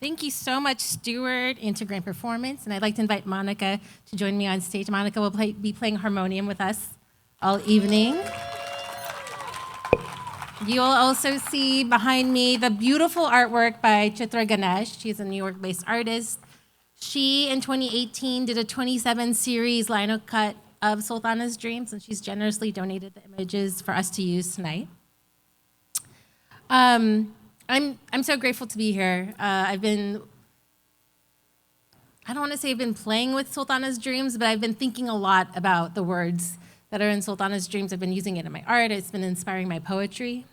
Thank you so much, Stuart, and to Grand Performance. And I'd like to invite Monica to join me on stage. Monica will be playing harmonium with us all evening. You'll also see behind me the beautiful artwork by Chitra Ganesh. She's a New York-based artist. She, in 2018, did a 27-series lino cut of Sultana's dreams, and she's generously donated the images for us to use tonight. I'm so grateful to be here. I don't want to say I've been playing with Sultana's dreams, but I've been thinking a lot about the words that are in Sultana's dreams. I've been using it in my art. It's been inspiring my poetry.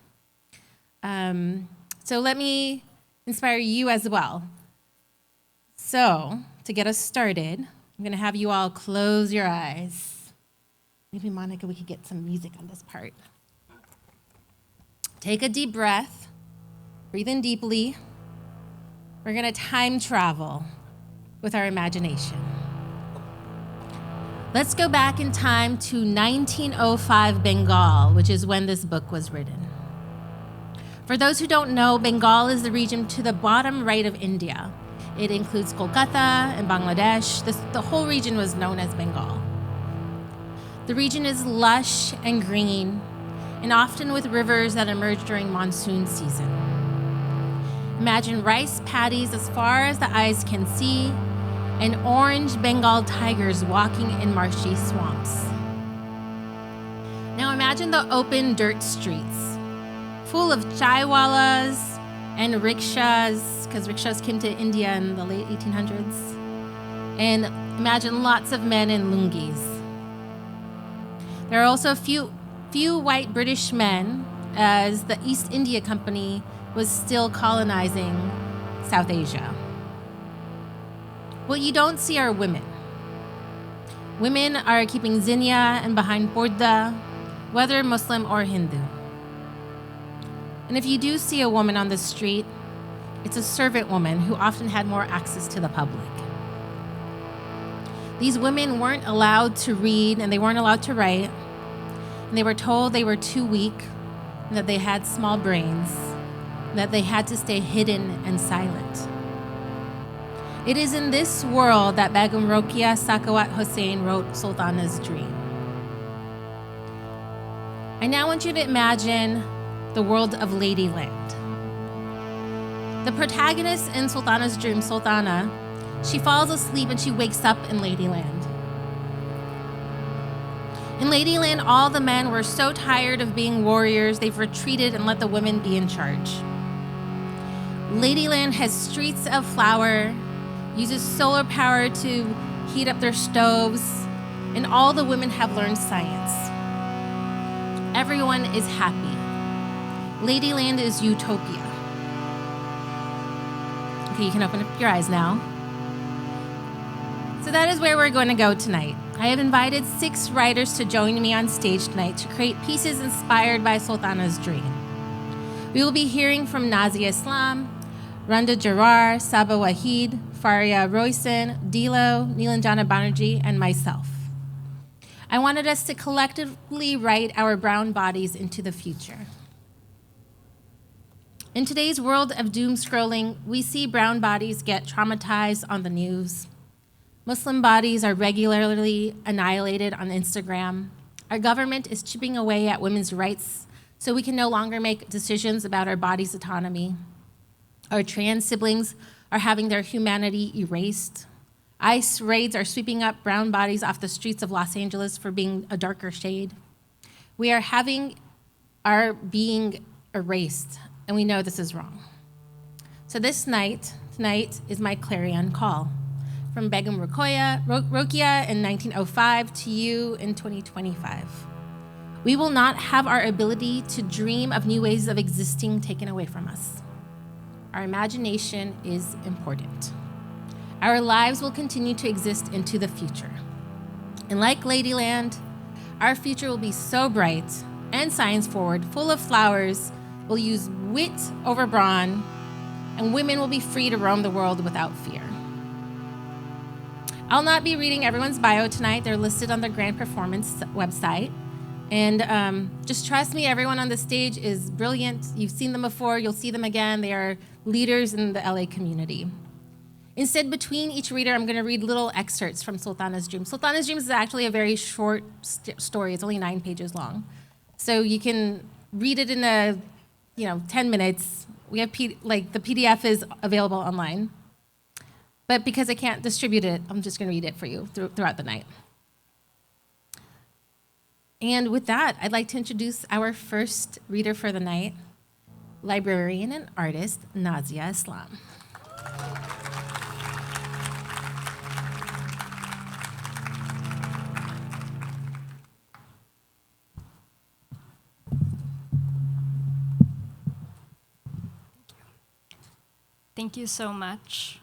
So let me inspire you as well. So to get us started, I'm going to have you all close your eyes. Maybe, Monica, we could get some music on this part. Take a deep breath. Breathe in deeply. We're going to time travel with our imagination. Let's go back in time to 1905 Bengal, which is when this book was written. For those who don't know, Bengal is the region to the bottom right of India. It includes Kolkata and Bangladesh. The whole region was known as Bengal. The region is lush and green, and often with rivers that emerge during monsoon season. Imagine rice paddies as far as the eyes can see, and orange Bengal tigers walking in marshy swamps. Now imagine the open dirt streets, full of chaiwalas and rickshaws, because rickshaws came to India in the late 1800s. And imagine lots of men in lungis. There are also a few white British men, as the East India Company was still colonizing South Asia. What you don't see are women. Women are keeping zinnia and behind porda, whether Muslim or Hindu. And if you do see a woman on the street, it's a servant woman who often had more access to the public. These women weren't allowed to read and they weren't allowed to write, and they were told they were too weak, and that they had small brains, that they had to stay hidden and silent. It is in this world that Begum Rokeya Sakawat Hossain wrote Sultana's dream. I now want you to imagine the world of Ladyland. The protagonist in Sultana's dream, Sultana, she falls asleep and she wakes up in Ladyland. In Ladyland, all the men were so tired of being warriors, they've retreated and let the women be in charge. Ladyland has streets of flour, uses solar power to heat up their stoves, and all the women have learned science. Everyone is happy. Ladyland is utopia. Okay, you can open up your eyes now. So that is where we're going to go tonight. I have invited 6 writers to join me on stage tonight to create pieces inspired by Sultana's dream. We will be hearing from Nazia Islam, Randa Jarrar, Saba Waheed, Fariha Róisín, Dilo, Neelanjana Banerjee, and myself. I wanted us to collectively write our brown bodies into the future. In today's world of doom scrolling, we see brown bodies get traumatized on the news. Muslim bodies are regularly annihilated on Instagram. Our government is chipping away at women's rights so we can no longer make decisions about our body's autonomy. Our trans siblings are having their humanity erased. ICE raids are sweeping up brown bodies off the streets of Los Angeles for being a darker shade. We are having our being erased, and we know this is wrong. So tonight is my clarion call. From Begum Rokeya in 1905 to you in 2025. We will not have our ability to dream of new ways of existing taken away from us. Our imagination is important. Our lives will continue to exist into the future. And like Ladyland, our future will be so bright and science-forward, full of flowers. We'll use wit over brawn, and women will be free to roam the world without fear. I'll not be reading everyone's bio tonight. They're listed on the Grand Performance website. And just trust me, everyone on the stage is brilliant. You've seen them before, you'll see them again. They are leaders in the LA community. Instead, between each reader, I'm gonna read little excerpts from Sultana's Dream. Sultana's Dreams is actually a very short story. It's only 9 pages long. So you can read it in 10 minutes. We have, the PDF is available online. But because I can't distribute it, I'm just gonna read it for you throughout the night. And with that, I'd like to introduce our first reader for the night, librarian and artist, Nazia Islam. Thank you so much.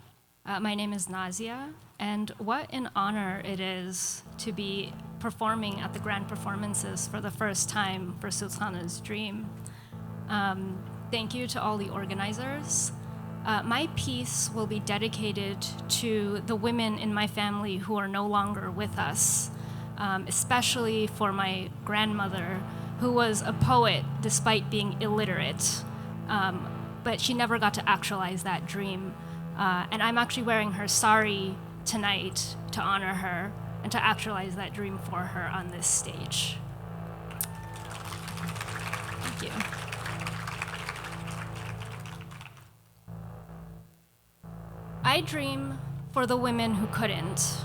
My name is Nazia, and what an honor it is to be performing at the Grand Performances for the first time for Sultana's Dream. Thank you to all the organizers. My piece will be dedicated to the women in my family who are no longer with us, especially for my grandmother, who was a poet despite being illiterate. But she never got to actualize that dream. And I'm actually wearing her sari tonight to honor her and to actualize that dream for her on this stage. Thank you. I dream for the women who couldn't.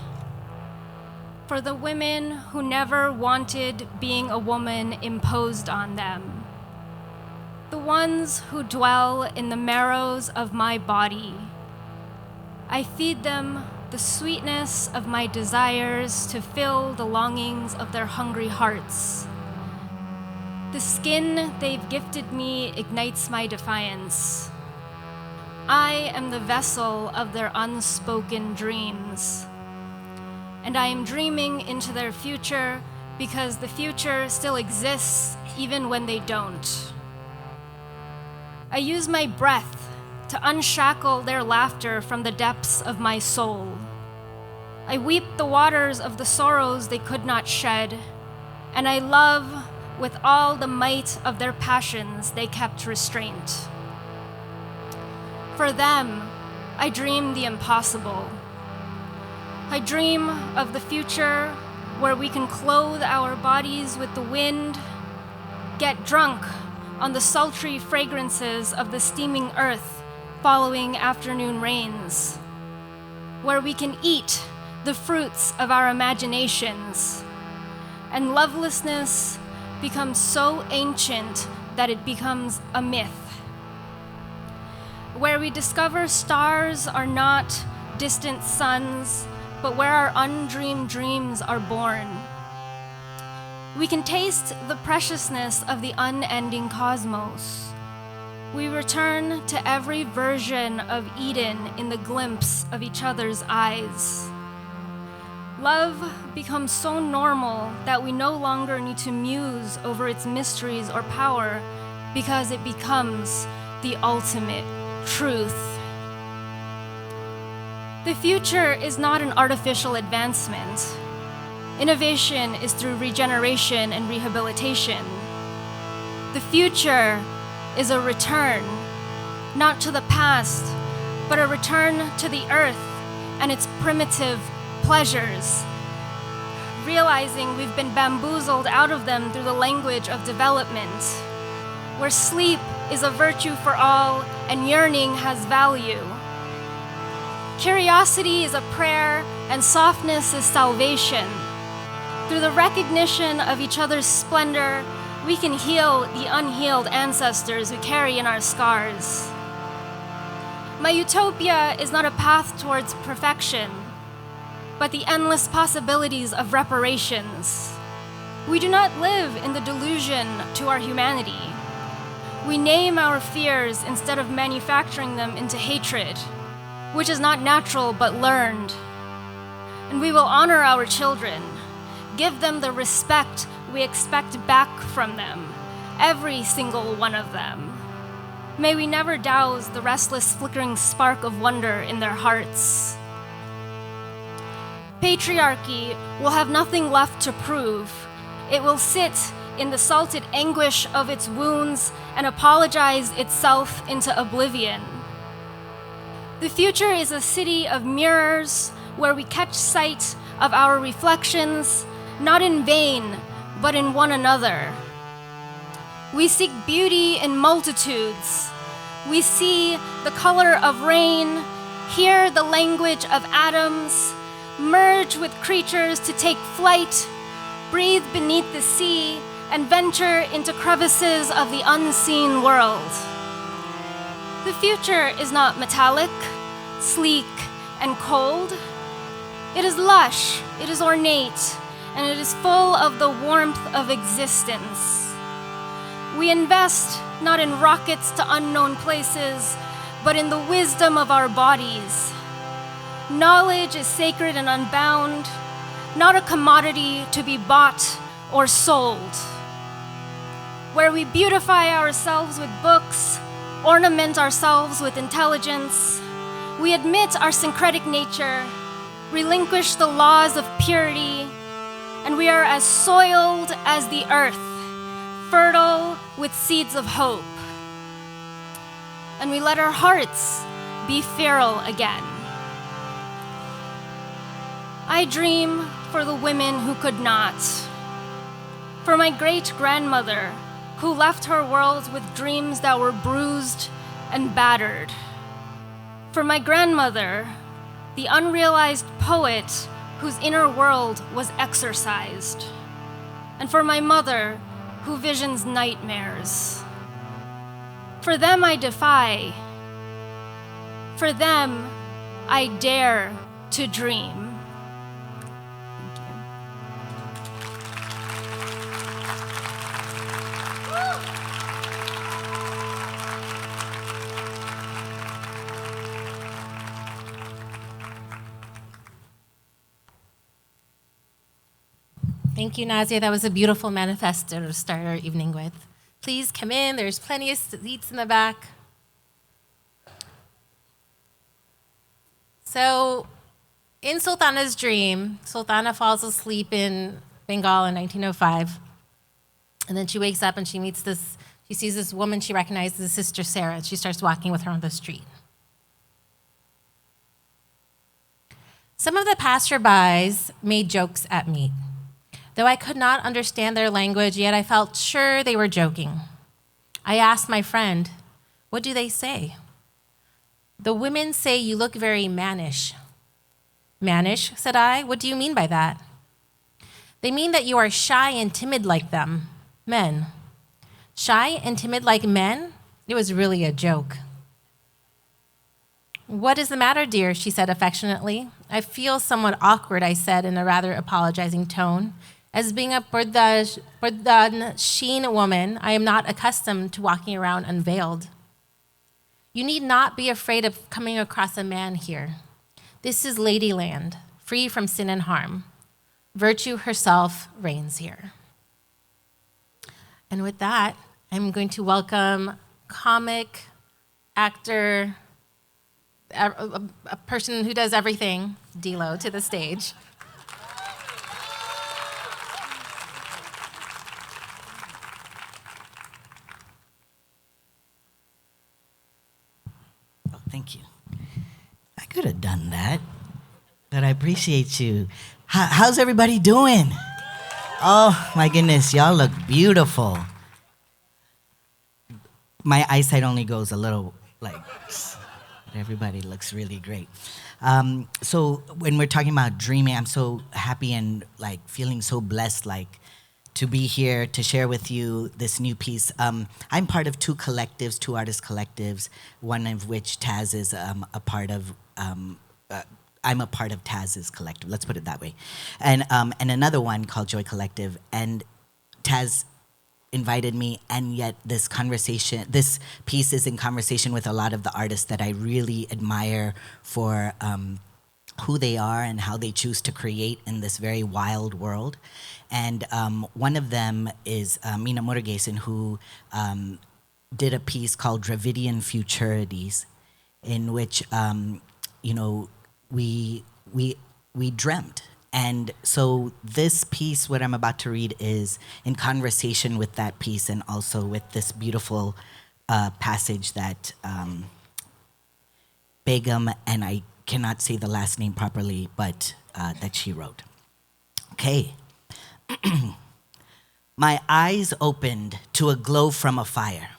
For the women who never wanted being a woman imposed on them. The ones who dwell in the marrows of my body. I feed them the sweetness of my desires to fill the longings of their hungry hearts. The skin they've gifted me ignites my defiance. I am the vessel of their unspoken dreams. And I am dreaming into their future because the future still exists even when they don't. I use my breath to unshackle their laughter from the depths of my soul. I weep the waters of the sorrows they could not shed, and I love with all the might of their passions they kept restrained. For them, I dream the impossible. I dream of the future where we can clothe our bodies with the wind, get drunk on the sultry fragrances of the steaming earth following afternoon rains, where we can eat the fruits of our imaginations, and lovelessness becomes so ancient that it becomes a myth, where we discover stars are not distant suns, but where our undreamed dreams are born. We can taste the preciousness of the unending cosmos. We return to every version of Eden in the glimpse of each other's eyes. Love becomes so normal that we no longer need to muse over its mysteries or power because it becomes the ultimate truth. The future is not an artificial advancement. Innovation is through regeneration and rehabilitation. The future is a return, not to the past, but a return to the earth and its primitive pleasures, realizing we've been bamboozled out of them through the language of development, where sleep is a virtue for all and yearning has value. Curiosity is a prayer and softness is salvation. Through the recognition of each other's splendor, we can heal the unhealed ancestors who carry in our scars. My utopia is not a path towards perfection, but the endless possibilities of reparations. We do not live in the delusion to our humanity. We name our fears instead of manufacturing them into hatred, which is not natural but learned. And we will honor our children, give them the respect we expect back from them, every single one of them. May we never douse the restless flickering spark of wonder in their hearts. Patriarchy will have nothing left to prove. It will sit in the salted anguish of its wounds and apologize itself into oblivion. The future is a city of mirrors where we catch sight of our reflections, not in vain, but in one another. We seek beauty in multitudes. We see the color of rain, hear the language of atoms, merge with creatures to take flight, breathe beneath the sea, and venture into crevices of the unseen world. The future is not metallic, sleek, and cold. It is lush, it is ornate, and it is full of the warmth of existence. We invest not in rockets to unknown places, but in the wisdom of our bodies. Knowledge is sacred and unbound, not a commodity to be bought or sold. Where we beautify ourselves with books, ornament ourselves with intelligence, we admit our syncretic nature, relinquish the laws of purity, and we are as soiled as the earth, fertile with seeds of hope. And we let our hearts be feral again. I dream for the women who could not, for my great-grandmother who left her world with dreams that were bruised and battered, for my grandmother, the unrealized poet whose inner world was exorcised, and for my mother who visions nightmares. For them I defy. For them I dare to dream. Thank you, Nazia. That was a beautiful manifesto to start our evening with. Please come in. There's plenty of seats in the back. So, in Sultana's dream, Sultana falls asleep in Bengal in 1905. And then she wakes up and she sees this woman she recognizes as Sister Sarah. She starts walking with her on the street. Some of the passerbys made jokes at me. Though I could not understand their language, yet I felt sure they were joking. I asked my friend, "What do they say?" "The women say you look very mannish." "Mannish?" said I. "What do you mean by that?" "They mean that you are shy and timid like them, men." Shy and timid like men? It was really a joke. "What is the matter, dear?" she said affectionately. "I feel somewhat awkward," I said in a rather apologizing tone. As being a Purdan Sheen woman, I am not accustomed to walking around unveiled. "You need not be afraid of coming across a man here. This is Ladyland, free from sin and harm. Virtue herself reigns here." And with that, I'm going to welcome comic, actor, a person who does everything, Dilo, to the stage. Thank you. I could have done that, but I appreciate you. How's everybody doing? Oh my goodness, y'all look beautiful. My eyesight only goes a little like, but everybody looks really great. So when we're talking about dreaming, I'm so happy and like feeling so blessed, like to be here to share with you this new piece. I'm part of two collectives, two artist collectives, one of which Taz is a part of. I'm a part of Taz's collective, let's put it that way. And another one called Joy Collective. And Taz invited me, and yet this piece is in conversation with a lot of the artists that I really admire for who they are and how they choose to create in this very wild world. And one of them is Mina Murugesan, who did a piece called Dravidian Futurities, in which we dreamt And so this piece, what I'm about to read, is in conversation with that piece and also with this beautiful passage that Begum, and I cannot say the last name properly, but that she wrote. Okay. My eyes opened to a glow from a fire.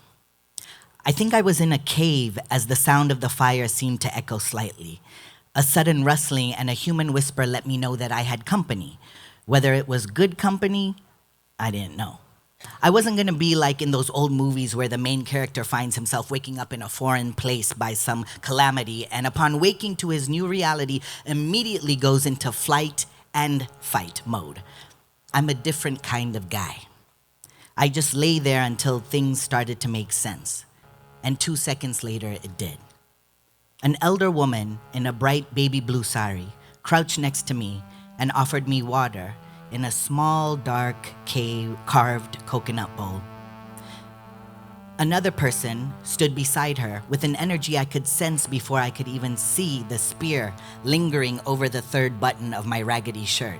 I think I was in a cave as the sound of the fire seemed to echo slightly. A sudden rustling and a human whisper let me know that I had company. Whether it was good company, I didn't know. I wasn't going to be like in those old movies where the main character finds himself waking up in a foreign place by some calamity and upon waking to his new reality immediately goes into flight and fight mode. I'm a different kind of guy. I just lay there until things started to make sense. And 2 seconds later, it did. An elder woman in a bright baby blue sari crouched next to me and offered me water in a small, dark, carved coconut bowl. Another person stood beside her with an energy I could sense before I could even see the spear lingering over the third button of my raggedy shirt.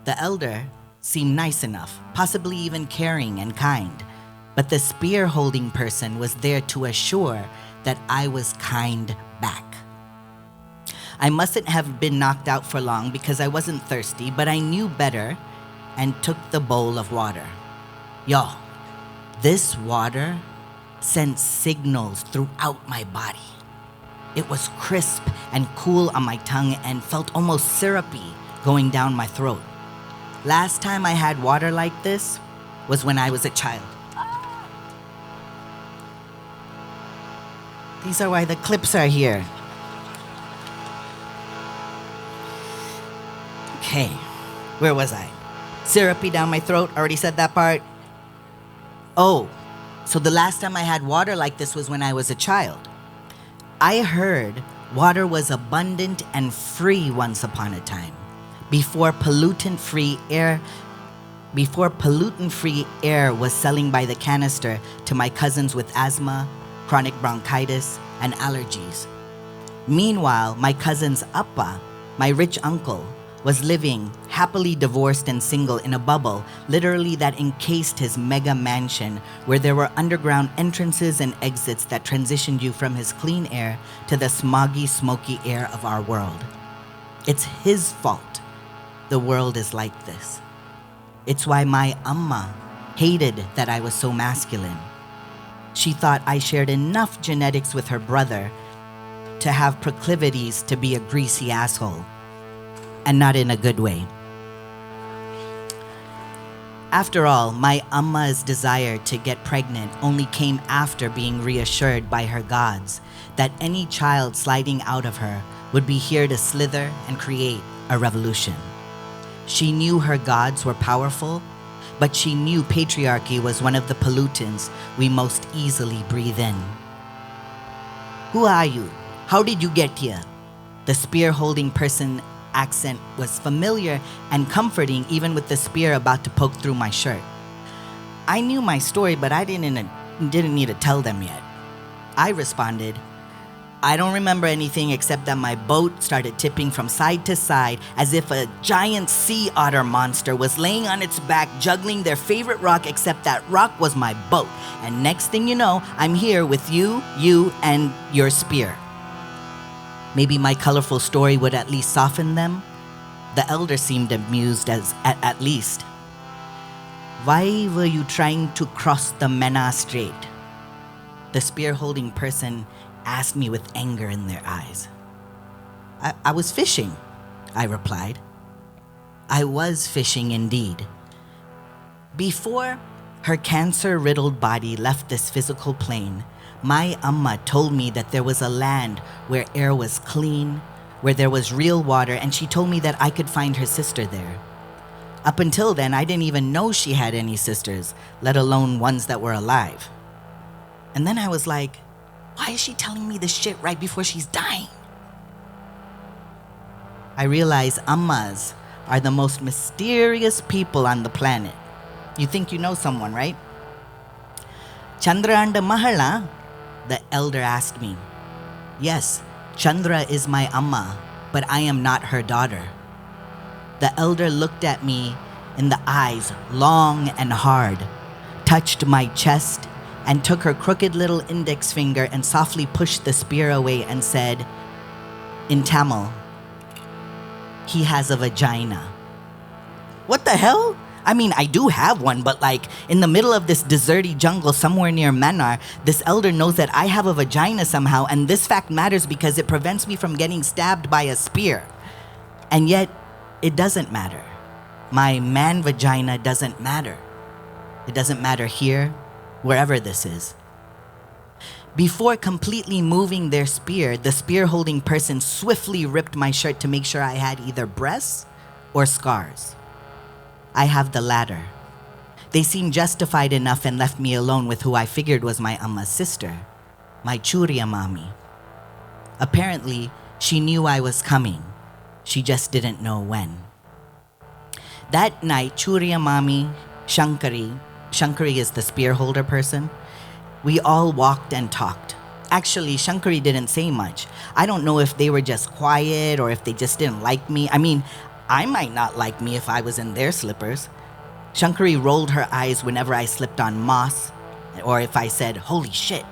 The elder seemed nice enough, possibly even caring and kind, but the spear-holding person was there to assure that I was kind back. I mustn't have been knocked out for long because I wasn't thirsty, but I knew better and took the bowl of water. Y'all, this water sent signals throughout my body. It was crisp and cool on my tongue and felt almost syrupy going down my throat. Last time I had water like this was when I was a child. These are why the clips are here. Okay, where was I? Syrupy down my throat, already said that part. Oh, so the last time I had water like this was when I was a child. I heard water was abundant and free once upon a time, before pollutant-free air was selling by the canister to my cousins with asthma, chronic bronchitis, and allergies. Meanwhile, my cousin's appa, my rich uncle, was living happily divorced and single in a bubble, literally that encased his mega mansion, where there were underground entrances and exits that transitioned you from his clean air to the smoggy, smoky air of our world. It's his fault the world is like this. It's why my amma hated that I was so masculine. She thought I shared enough genetics with her brother to have proclivities to be a greasy asshole, and not in a good way. After all, my amma's desire to get pregnant only came after being reassured by her gods that any child sliding out of her would be here to slither and create a revolution. She knew her gods were powerful, but she knew patriarchy was one of the pollutants we most easily breathe in. Who are you? How did you get here? The spear-holding person accent was familiar and comforting, even with the spear about to poke through my shirt. I knew my story, but I didn't need to tell them yet. I responded, I don't remember anything except that my boat started tipping from side to side as if a giant sea otter monster was laying on its back, juggling their favorite rock, except that rock was my boat. And next thing you know, I'm here with you, and your spear. Maybe my colorful story would at least soften them. The elder seemed amused at least. Why were you trying to cross the Mena Strait? The spear-holding person asked me with anger in their eyes. I was fishing, I replied. I was fishing indeed. Before her cancer-riddled body left this physical plane, my amma told me that there was a land where air was clean, where there was real water, and she told me that I could find her sister there. Up until then, I didn't even know she had any sisters, let alone ones that were alive. And then I was like, why is she telling me this shit right before she's dying? I realize ammas are the most mysterious people on the planet. You think you know someone, right? Chandra and Mahala? The elder asked me. Yes, Chandra is my amma, but I am not her daughter. The elder looked at me in the eyes long and hard, touched my chest, and took her crooked little index finger and softly pushed the spear away and said, in Tamil, "He has a vagina." What the hell? I mean, I do have one, but like in the middle of this deserty jungle somewhere near Mannar, this elder knows that I have a vagina somehow, and this fact matters because it prevents me from getting stabbed by a spear. And yet, it doesn't matter. My man vagina doesn't matter. It doesn't matter here, wherever this is. Before completely moving their spear, the spear-holding person swiftly ripped my shirt to make sure I had either breasts or scars. I have the latter. They seemed justified enough and left me alone with who I figured was my Amma's sister, my Churiya Mami. Apparently, she knew I was coming. She just didn't know when. That night, Churiya Mami, Shankari is the spear holder person, we all walked and talked. Actually, Shankari didn't say much. I don't know if they were just quiet or if they just didn't like me. I mean, I might not like me if I was in their slippers. Shankari rolled her eyes whenever I slipped on moss, or if I said, "Holy shit,"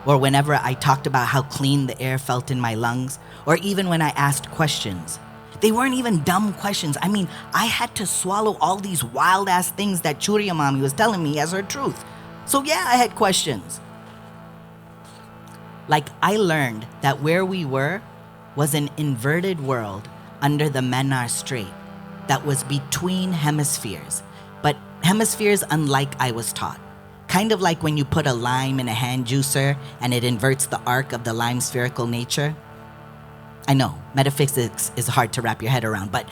or whenever I talked about how clean the air felt in my lungs, or even when I asked questions. They weren't even dumb questions. I mean, I had to swallow all these wild-ass things that Churiya Mami was telling me as her truth. So yeah, I had questions. Like, I learned that where we were was an inverted world under the Mannar Strait that was between hemispheres, but hemispheres unlike I was taught. Kind of like when you put a lime in a hand juicer and it inverts the arc of the lime's spherical nature. I know, metaphysics is hard to wrap your head around, but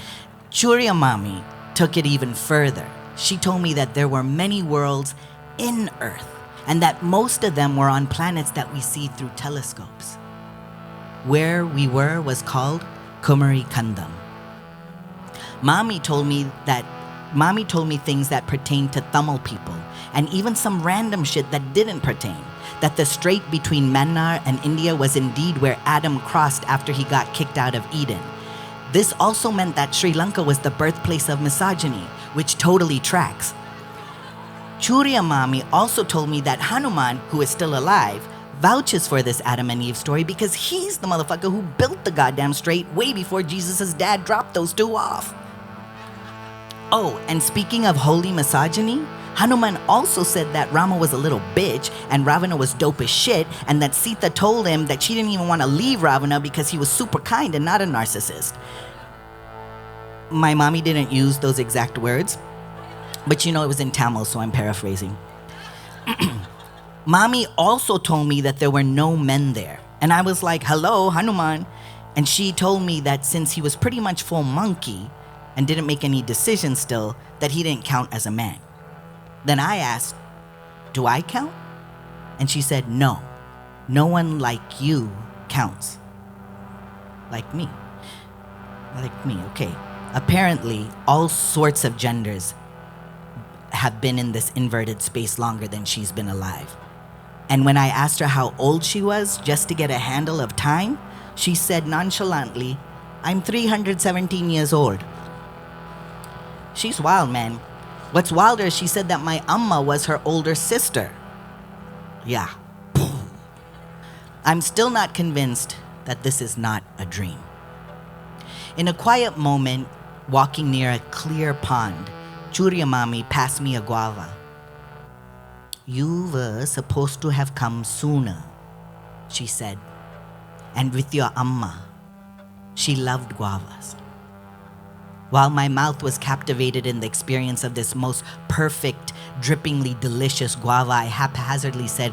Churiya Mami took it even further. She told me that there were many worlds in Earth, and that most of them were on planets that we see through telescopes. Where we were was called Kumari Kandam. Mami told me things that pertained to Tamil people, and even some random shit that didn't pertain. That the strait between Mannar and India was indeed where Adam crossed after he got kicked out of Eden. This also meant that Sri Lanka was the birthplace of misogyny, which totally tracks. Churiya Mami also told me that Hanuman, who is still alive, vouches for this Adam and Eve story because he's the motherfucker who built the goddamn strait way before Jesus' dad dropped those two off. Oh, and speaking of holy misogyny, Hanuman also said that Rama was a little bitch and Ravana was dope as shit, and that Sita told him that she didn't even want to leave Ravana because he was super kind and not a narcissist. My mommy didn't use those exact words, but it was in Tamil, so I'm paraphrasing. Mommy also told me that there were no men there. And I was like, "Hello, Hanuman." And she told me that since he was pretty much full monkey and didn't make any decisions still, that he didn't count as a man. Then I asked, "Do I count?" And she said, "No. No one like you counts." Like me. Like me, okay. Apparently, all sorts of genders have been in this inverted space longer than she's been alive. And when I asked her how old she was, just to get a handle of time, she said nonchalantly, "I'm 317 years old." She's wild, man. What's wilder is she said that my Amma was her older sister. Yeah. I'm still not convinced that this is not a dream. In a quiet moment, walking near a clear pond, Churiya Mami passed me a guava. "You were supposed to have come sooner," she said. "And with your Amma." She loved guavas. While my mouth was captivated in the experience of this most perfect, drippingly delicious guava, I haphazardly said,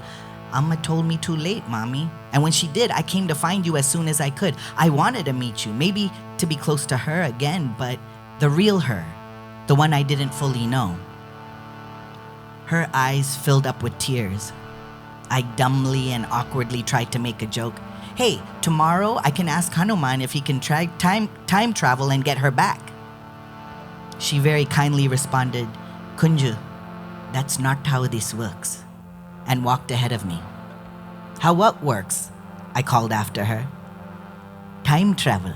"Amma told me too late, Mommy. And when she did, I came to find you as soon as I could. I wanted to meet you, maybe to be close to her again, but the real her, the one I didn't fully know." Her eyes filled up with tears. I dumbly and awkwardly tried to make a joke. "Hey, tomorrow I can ask Hanuman if he can time travel and get her back." She very kindly responded, "Kunju, that's not how this works," and walked ahead of me. "How what works?" I called after her. "Time travel."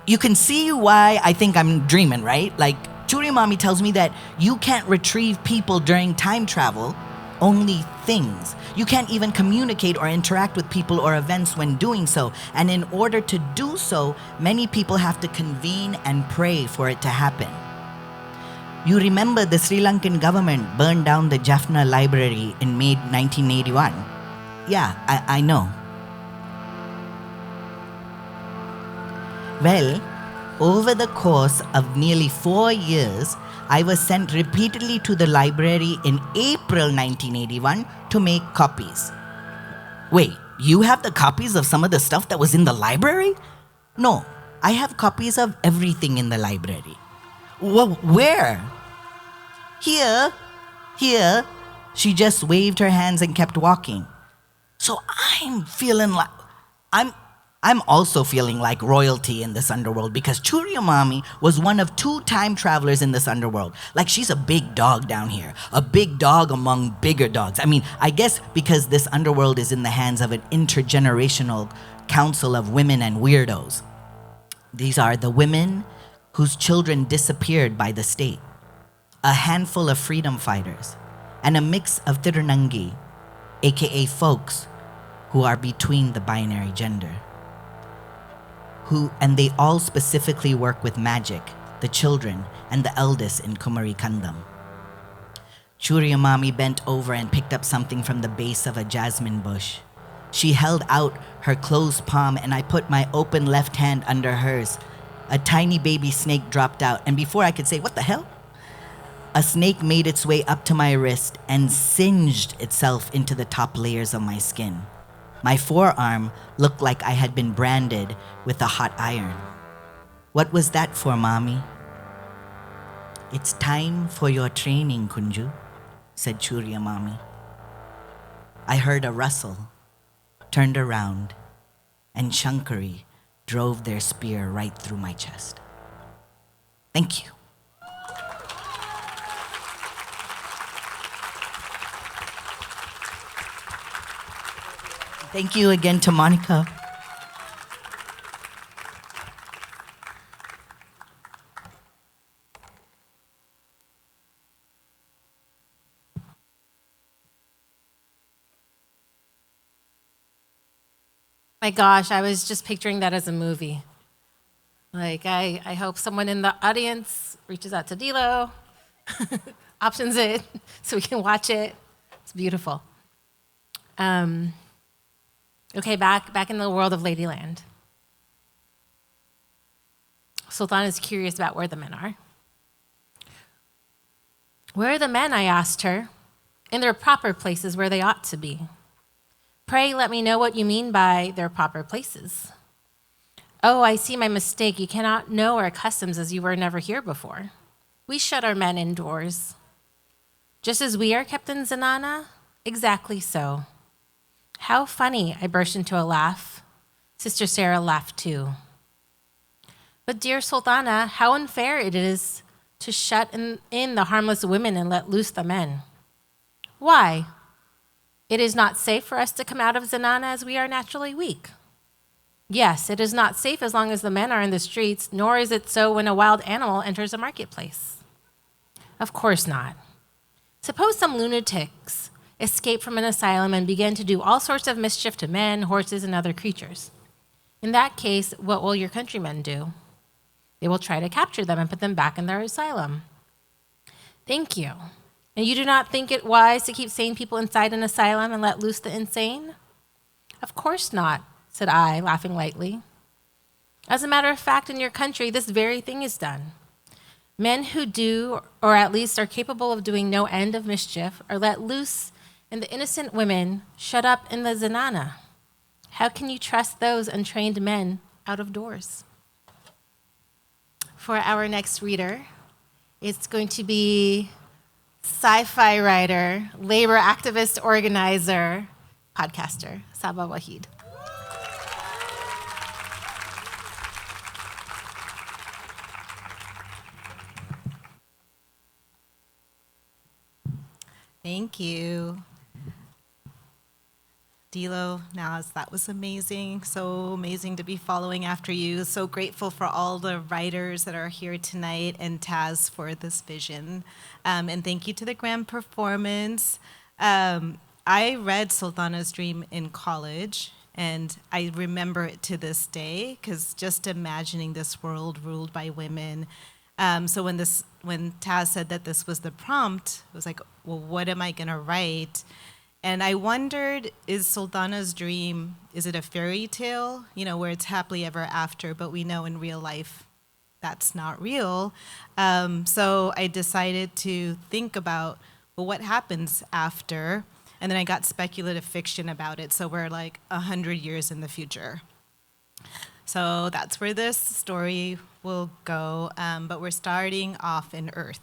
you can see why I think I'm dreaming, right? Like, Churi Mommy tells me that you can't retrieve people during time travel, only things. You can't even communicate or interact with people or events when doing so. And in order to do so, many people have to convene and pray for it to happen. You remember the Sri Lankan government burned down the Jaffna Library in May 1981. Yeah, I know. Well, over the course of nearly 4 years, I was sent repeatedly to the library in April 1981 to make copies. Wait, you have the copies of some of the stuff that was in the library? No, I have copies of everything in the library. Where? Here. She just waved her hands and kept walking. So I'm also feeling like royalty in this underworld because Churi Mommy was one of 2 time travelers in this underworld. Like, she's a big dog down here, a big dog among bigger dogs. I mean, I guess because this underworld is in the hands of an intergenerational council of women and weirdos. These are the women whose children disappeared by the state, a handful of freedom fighters, and a mix of Tirunangi, aka folks who are between the binary gender. And they all specifically work with magic, the children, and the eldest in Kumari Kandam. Churi Mommy bent over and picked up something from the base of a jasmine bush. She held out her closed palm and I put my open left hand under hers. A tiny baby snake dropped out, and before I could say, "What the hell?" a snake made its way up to my wrist and singed itself into the top layers of my skin. My forearm looked like I had been branded with a hot iron. "What was that for, Mommy?" "It's time for your training, Kunju," said Churi Mommy. I heard a rustle, turned around, and Shankari drove their spear right through my chest. Thank you. Thank you again to Monica. My gosh, I was just picturing that as a movie. Like, I hope someone in the audience reaches out to Dilo, options it, so we can watch it. It's beautiful. Okay, back in the world of Ladyland. Sultana is curious about where the men are. "Where are the men?" I asked her. "In their proper places where they ought to be." "Pray let me know what you mean by their proper places." "Oh, I see my mistake. You cannot know our customs as you were never here before. We shut our men indoors." "Just as we are kept in Zenana?" "Exactly so." "How funny," I burst into a laugh. Sister Sarah laughed too. "But dear Sultana, how unfair it is to shut in the harmless women and let loose the men." "Why?" "It is not safe for us to come out of Zenana as we are naturally weak." "Yes, it is not safe as long as the men are in the streets, nor is it so when a wild animal enters a marketplace." "Of course not. Suppose some lunatics escape from an asylum and begin to do all sorts of mischief to men, horses, and other creatures. In that case, what will your countrymen do?" "They will try to capture them and put them back in their asylum." "Thank you. And you do not think it wise to keep sane people inside an asylum and let loose the insane?" "Of course not," said I, laughing lightly. "As a matter of fact, in your country, this very thing is done. Men who do, or at least are capable of doing no end of mischief, are let loose, and the innocent women shut up in the Zenana. How can you trust those untrained men out of doors?" For our next reader, it's going to be sci-fi writer, labor activist, organizer, podcaster, Saba Waheed. Thank you. Dilo, Naz, that was amazing. So amazing to be following after you. So grateful for all the writers that are here tonight, and Taz for this vision. And thank you to the Grand Performance. I read Sultana's Dream in college, and I remember it to this day, because just imagining this world ruled by women. So when Taz said that this was the prompt, I was like, well, what am I gonna write? And I wondered, is Sultana's Dream, is it a fairy tale, where it's happily ever after, but we know in real life that's not real. So I decided to think about, well, what happens after? And then I got speculative fiction about it, so we're like 100 years in the future. So that's where this story will go, but we're starting off in Earth.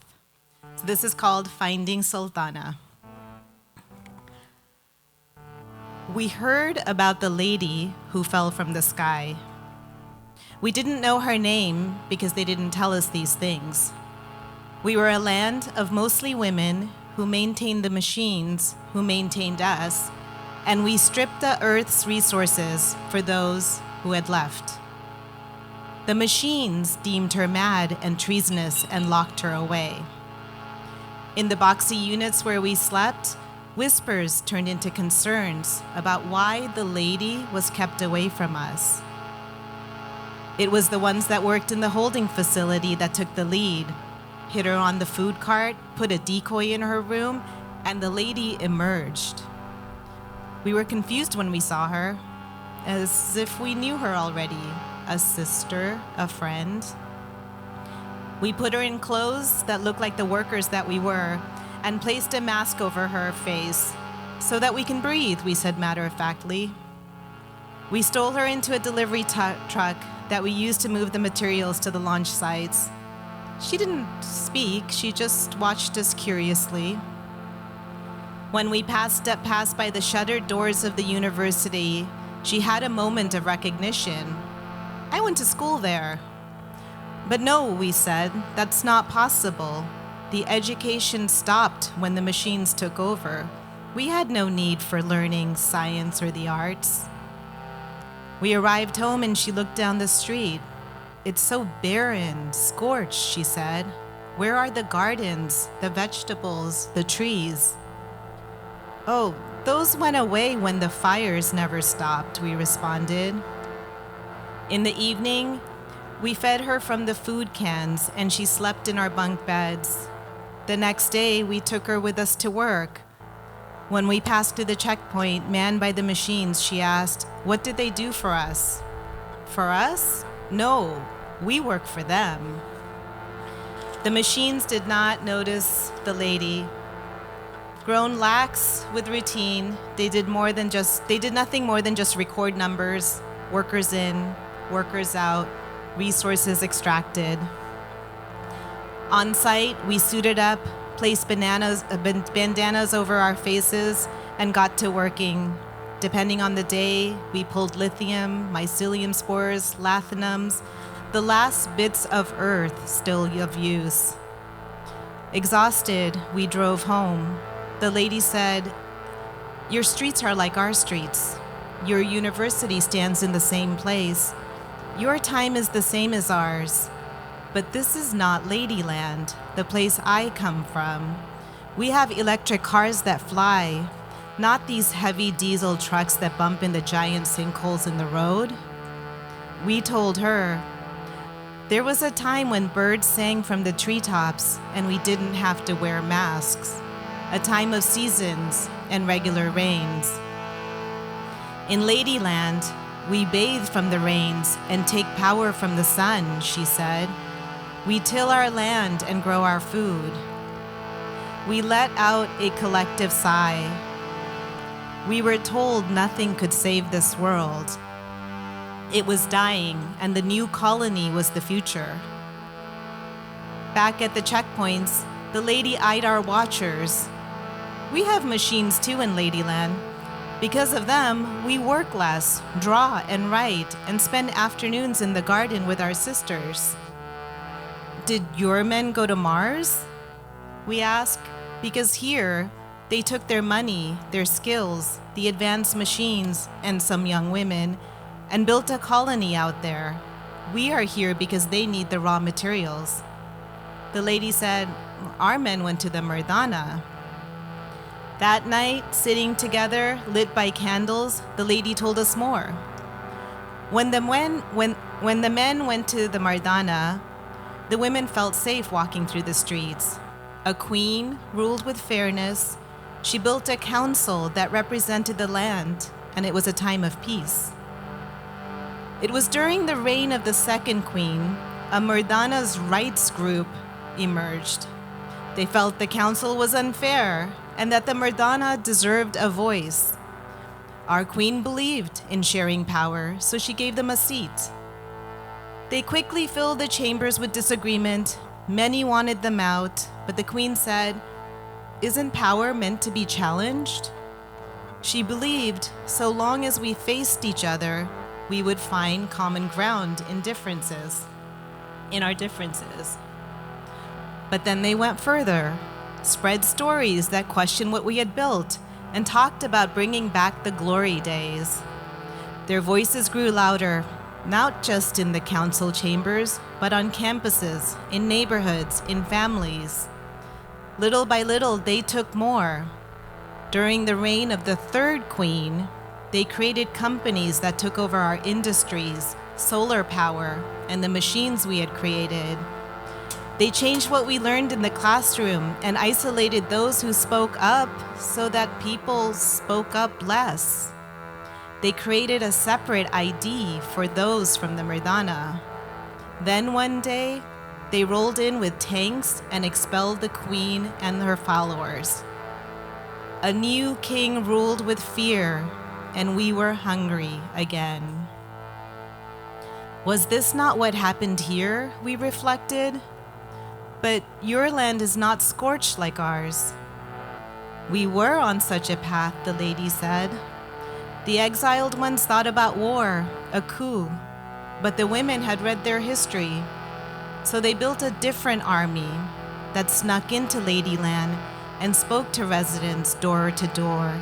So this is called Finding Sultana. We heard about the lady who fell from the sky. We didn't know her name because they didn't tell us these things. We were a land of mostly women who maintained the machines who maintained us, and we stripped the Earth's resources for those who had left. The machines deemed her mad and treasonous and locked her away. In the boxy units where we slept, whispers turned into concerns about why the lady was kept away from us. It was the ones that worked in the holding facility that took the lead, hit her on the food cart, put a decoy in her room, and the lady emerged. We were confused when we saw her, as if we knew her already, a sister, a friend. We put her in clothes that looked like the workers that we were, and placed a mask over her face so that we can breathe, we said matter-of-factly. We stole her into a delivery truck that we used to move the materials to the launch sites. She didn't speak, she just watched us curiously. When we passed by the shuttered doors of the university, she had a moment of recognition. I went to school there. But no, we said, that's not possible. The education stopped when the machines took over. We had no need for learning science or the arts. We arrived home and she looked down the street. It's so barren, scorched, she said. Where are the gardens, the vegetables, the trees? Oh, those went away when the fires never stopped, we responded. In the evening, we fed her from the food cans and she slept in our bunk beds. The next day, we took her with us to work. When we passed through the checkpoint, manned by the machines, she asked, what did they do for us? For us? No, we work for them. The machines did not notice the lady. Grown lax with routine, they did nothing more than just record numbers, workers in, workers out, resources extracted. On site, we suited up, placed bandanas over our faces, and got to working. Depending on the day, we pulled lithium, mycelium spores, lathanums, the last bits of earth still of use. Exhausted, we drove home. The lady said, your streets are like our streets. Your university stands in the same place. Your time is the same as ours. But this is not Ladyland, the place I come from. We have electric cars that fly, not these heavy diesel trucks that bump into giant sinkholes in the road. We told her, there was a time when birds sang from the treetops and we didn't have to wear masks, a time of seasons and regular rains. In Ladyland, we bathe from the rains and take power from the sun, she said. We till our land and grow our food. We let out a collective sigh. We were told nothing could save this world. It was dying, and the new colony was the future. Back at the checkpoints, the lady eyed our watchers. We have machines too in Ladyland. Because of them, we work less, draw and write, and spend afternoons in the garden with our sisters. Did your men go to Mars? We ask, because here, They took their money, their skills, the advanced machines, and some young women, and built a colony out there. We are here because they need the raw materials. The lady said, our men went to the Mardana. That night, sitting together, lit by candles, the lady told us more. When the men went to the Mardana, the women felt safe walking through the streets. A queen ruled with fairness. She built a council that represented the land, and it was a time of peace. It was during the reign of the second queen, a Mardana's rights group emerged. They felt the council was unfair and that the Mardana deserved a voice. Our queen believed in sharing power, so she gave them a seat. They quickly filled the chambers with disagreement. Many wanted them out, but the queen said, "Isn't power meant to be challenged?" She believed so long as we faced each other, we would find common ground in our differences. But then they went further, spread stories that questioned what we had built, and talked about bringing back the glory days. Their voices grew louder, not just in the council chambers, but on campuses, in neighborhoods, in families. Little by little, they took more. During the reign of the third queen, they created companies that took over our industries, solar power, and the machines we had created. They changed what we learned in the classroom and isolated those who spoke up so that people spoke up less. They created a separate ID for those from the Mardana. Then one day, they rolled in with tanks and expelled the queen and her followers. A new king ruled with fear, and we were hungry again. Was this not what happened here? We reflected. But your land is not scorched like ours. We were on such a path, the lady said. The exiled ones thought about war, a coup, but the women had read their history. So they built a different army that snuck into Ladyland and spoke to residents door to door.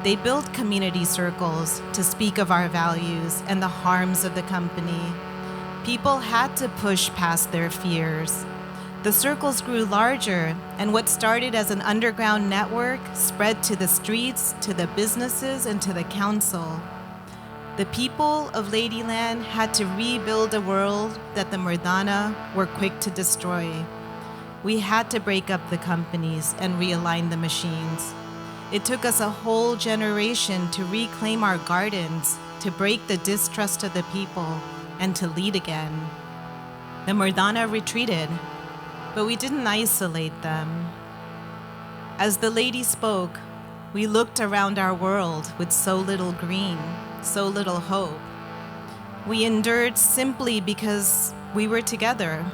They built community circles to speak of our values and the harms of the company. People had to push past their fears. The circles grew larger, and what started as an underground network spread to the streets, to the businesses, and to the council. The people of Ladyland had to rebuild a world that the Mardana were quick to destroy. We had to break up the companies and realign the machines. It took us a whole generation to reclaim our gardens, to break the distrust of the people, and to lead again. The Mardana retreated, but we didn't isolate them. As the lady spoke, we looked around our world with so little green, so little hope. We endured simply because we were together.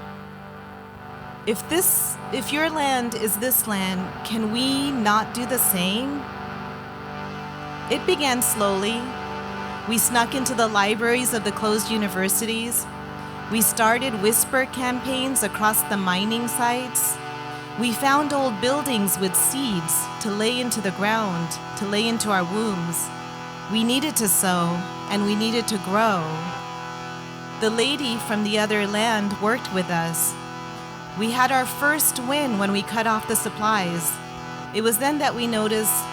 If your land is this land, can we not do the same? It began slowly. We snuck into the libraries of the closed universities. We started whisper campaigns across the mining sites. We found old buildings with seeds to lay into the ground, to lay into our wombs. We needed to sow, and we needed to grow. The lady from the other land worked with us. We had our first win when we cut off the supplies. It was then that we noticed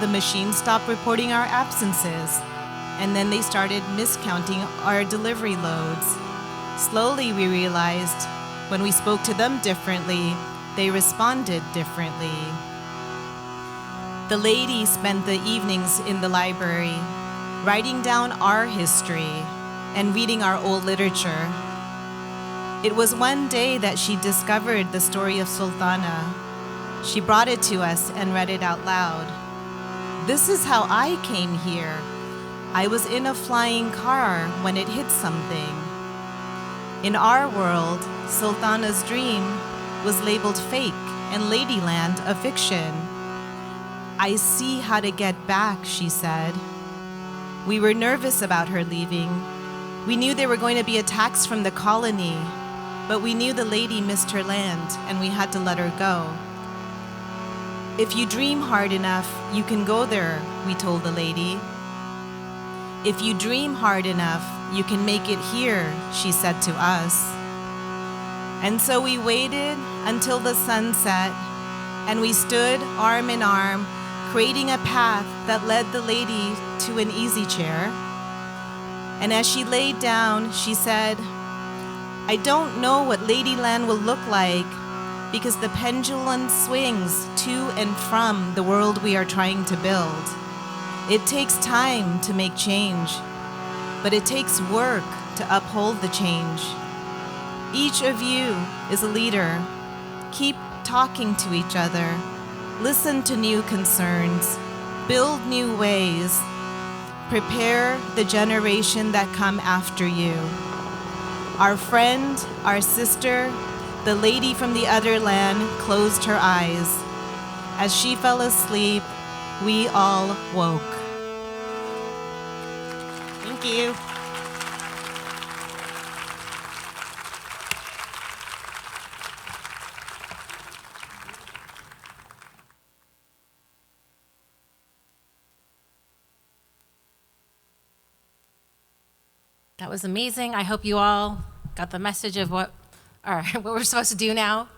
the machines stopped reporting our absences, and then they started miscounting our delivery loads. Slowly, we realized when we spoke to them differently, they responded differently. The lady spent the evenings in the library, writing down our history and reading our old literature. It was one day that she discovered the story of Sultana. She brought it to us and read it out loud. This is how I came here. I was in a flying car when it hit something. In our world, Sultana's dream was labeled fake and Ladyland a fiction. I see how to get back, she said. We were nervous about her leaving. We knew there were going to be attacks from the colony, but we knew the lady missed her land and we had to let her go. If you dream hard enough, you can go there, we told the lady. If you dream hard enough, you can make it here, she said to us. And so we waited until the sun set, and we stood arm in arm, creating a path that led the lady to an easy chair. And as she laid down, she said, I don't know what Ladyland will look like because the pendulum swings to and from the world we are trying to build. It takes time to make change, but it takes work to uphold the change. Each of you is a leader. Keep talking to each other. Listen to new concerns. Build new ways. Prepare the generation that come after you. Our friend, our sister, the lady from the other land closed her eyes. As she fell asleep, we all woke. Thank you. That was amazing. I hope you all got the message of what we're supposed to do now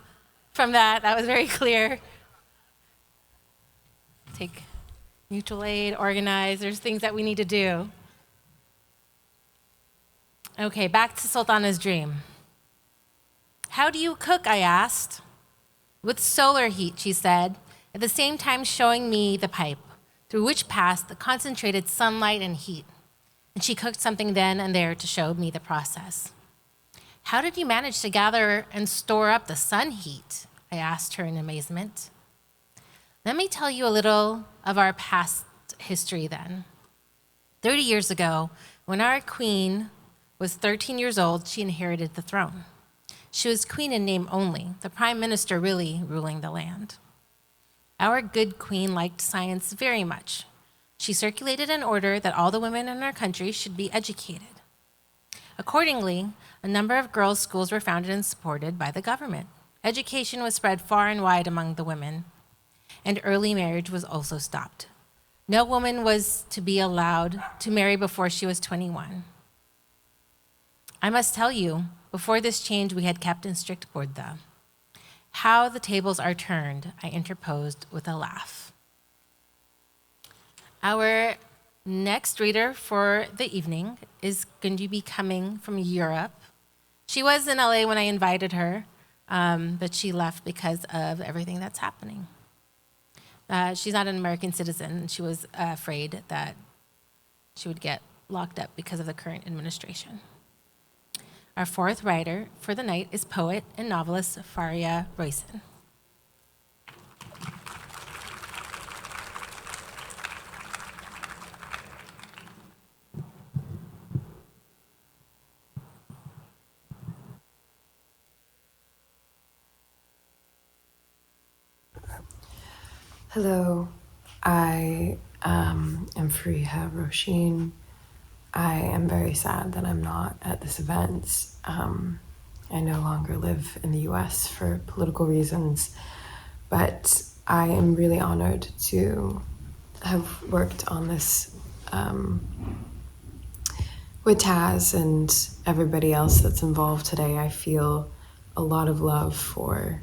from that. That was very clear. Take mutual aid, organize. There's things that we need to do. Okay, back to Sultana's dream. How do you cook, I asked. With solar heat, she said, at the same time showing me the pipe, through which passed the concentrated sunlight and heat. And she cooked something then and there to show me the process. How did you manage to gather and store up the sun heat? I asked her in amazement. Let me tell you a little of our past history then. 30 years ago, when our queen was 13 years old, she inherited the throne. She was queen in name only, the prime minister really ruling the land. Our good queen liked science very much. She circulated an order that all the women in our country should be educated. Accordingly, a number of girls' schools were founded and supported by the government. Education was spread far and wide among the women, and early marriage was also stopped. No woman was to be allowed to marry before she was 21. I must tell you, before this change, we had kept in strict burda. How the tables are turned, I interposed with a laugh. Our next reader for the evening is going to be coming from Europe. She was in LA when I invited her, but she left because of everything that's happening. She's not an American citizen. She was afraid that she would get locked up because of the current administration. Our fourth writer for the night is poet and novelist Fariha Róisín. Hello, I am Fariha Róisín. I am very sad that I'm not at this event. I no longer live in the US for political reasons, but I am really honored to have worked on this with Taz and everybody else that's involved today. I feel a lot of love for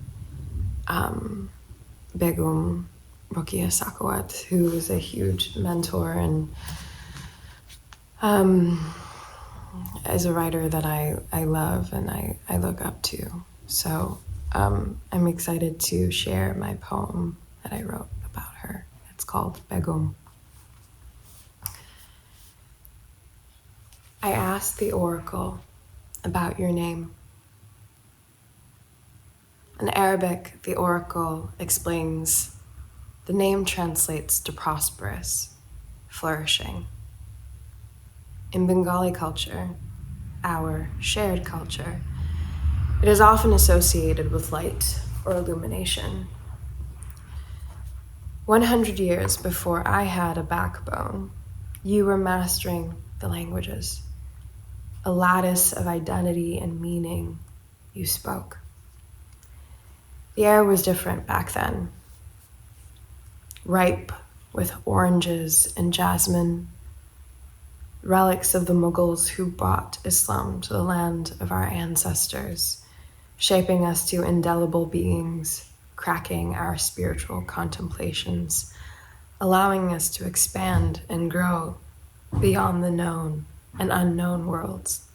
Begum Rokeya, who is a huge mentor and is a writer that I love and I look up to. So I'm excited to share my poem that I wrote about her. It's called Begum. I asked the oracle about your name. In Arabic, the oracle explains the name translates to prosperous, flourishing. In Bengali culture, our shared culture, it is often associated with light or illumination. 100 years before I had a backbone, you were mastering the languages, a lattice of identity and meaning you spoke. The air was different back then. ripe with oranges and jasmine, relics of the Mughals who brought Islam to the land of our ancestors, shaping us to indelible beings, cracking our spiritual contemplations, allowing us to expand and grow beyond the known and unknown worlds.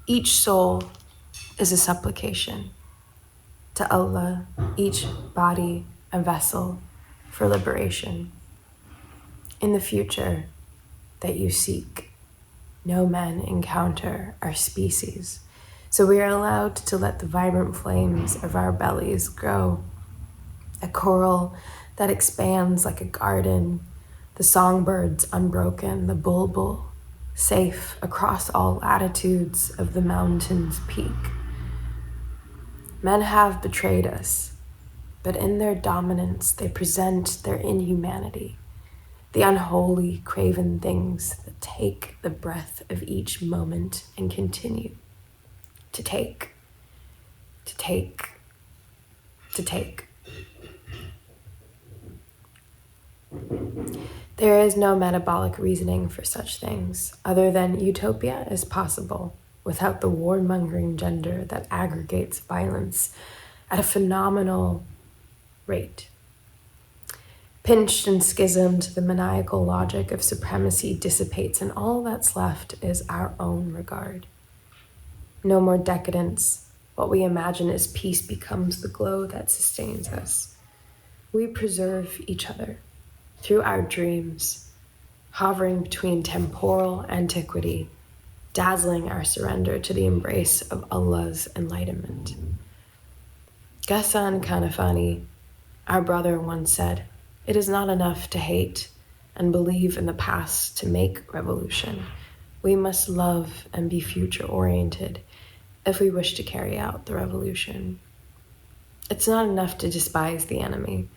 Each soul is a supplication to Allah, each body a vessel for liberation. In the future that you seek, no men encounter our species, so we are allowed to let the vibrant flames of our bellies grow. A coral that expands like a garden, the songbirds unbroken, the bulbul safe across all latitudes of the mountain's peak. Men have betrayed us, but in their dominance they present their inhumanity, the unholy, craven things that take the breath of each moment and continue to take, to take, to take. There is no metabolic reasoning for such things other than utopia is possible without the warmongering gender that aggregates violence at a phenomenal rate. Pinched and schismed, the maniacal logic of supremacy dissipates, and all that's left is our own regard. No more decadence. What we imagine as peace becomes the glow that sustains us. We preserve each other through our dreams, hovering between temporal antiquity, dazzling our surrender to the embrace of Allah's enlightenment. Ghassan Kanafani, our brother, once said, "It is not enough to hate and believe in the past to make revolution. We must love and be future-oriented if we wish to carry out the revolution. It's not enough to despise the enemy.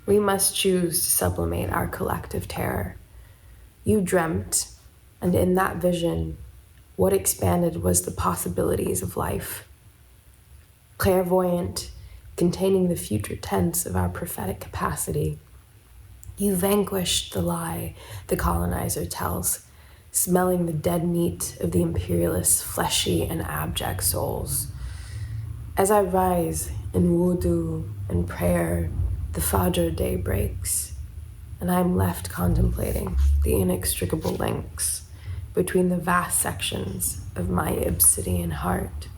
We must choose to sublimate our collective terror. You dreamt, and in that vision, what expanded was the possibilities of life. Clairvoyant, containing the future tense of our prophetic capacity, you vanquished the lie the colonizer tells, smelling the dead meat of the imperialists' fleshy and abject souls. As I rise in wudu and prayer, the Fajr day breaks, and I am left contemplating the inextricable links between the vast sections of my obsidian heart,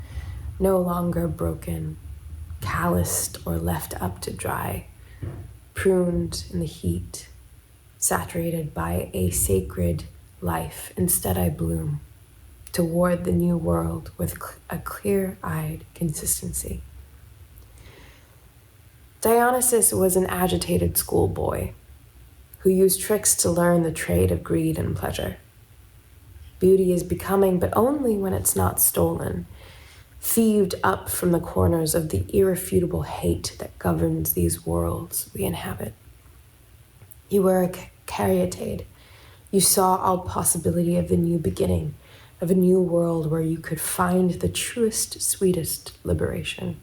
no longer broken, calloused or left up to dry, pruned in the heat, saturated by a sacred life. Instead I bloom toward the new world with a clear-eyed consistency. Dionysus was an agitated schoolboy who used tricks to learn the trade of greed and pleasure. Beauty is becoming, but only when it's not stolen, thieved up from the corners of the irrefutable hate that governs these worlds we inhabit. You were a caryatid. You saw all possibility of the new beginning, of a new world where you could find the truest, sweetest liberation.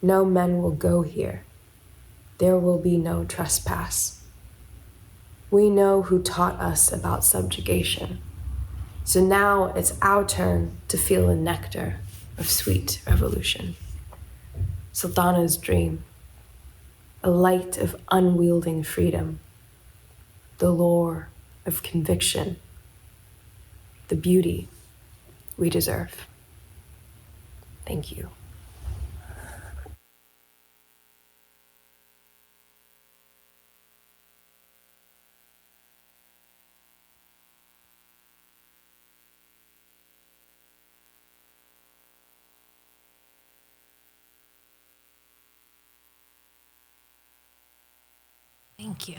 No men will go here. There will be no trespass. We know who taught us about subjugation. So now it's our turn to feel the nectar of sweet revolution. Sultana's dream, a light of unwielding freedom, the lure of conviction, the beauty we deserve. Thank you. Thank you.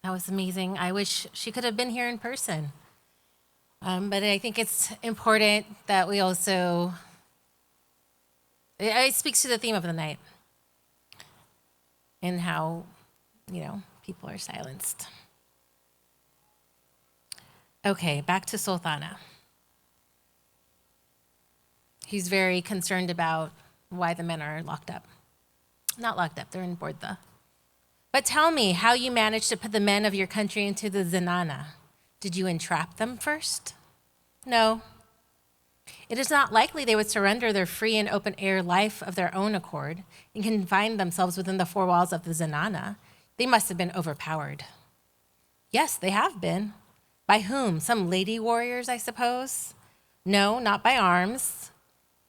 That was amazing. I wish she could have been here in person. But I think it's important that we also, it speaks to the theme of the night and how, people are silenced. Okay, back to Sultana. He's very concerned about why the men are locked up. Not locked up, they're in Borda. But tell me how you managed to put the men of your country into the zenana. Did you entrap them first? No. It is not likely they would surrender their free and open air life of their own accord and confine themselves within the four walls of the zenana. They must have been overpowered. Yes, they have been. By whom? Some lady warriors, I suppose? No, not by arms.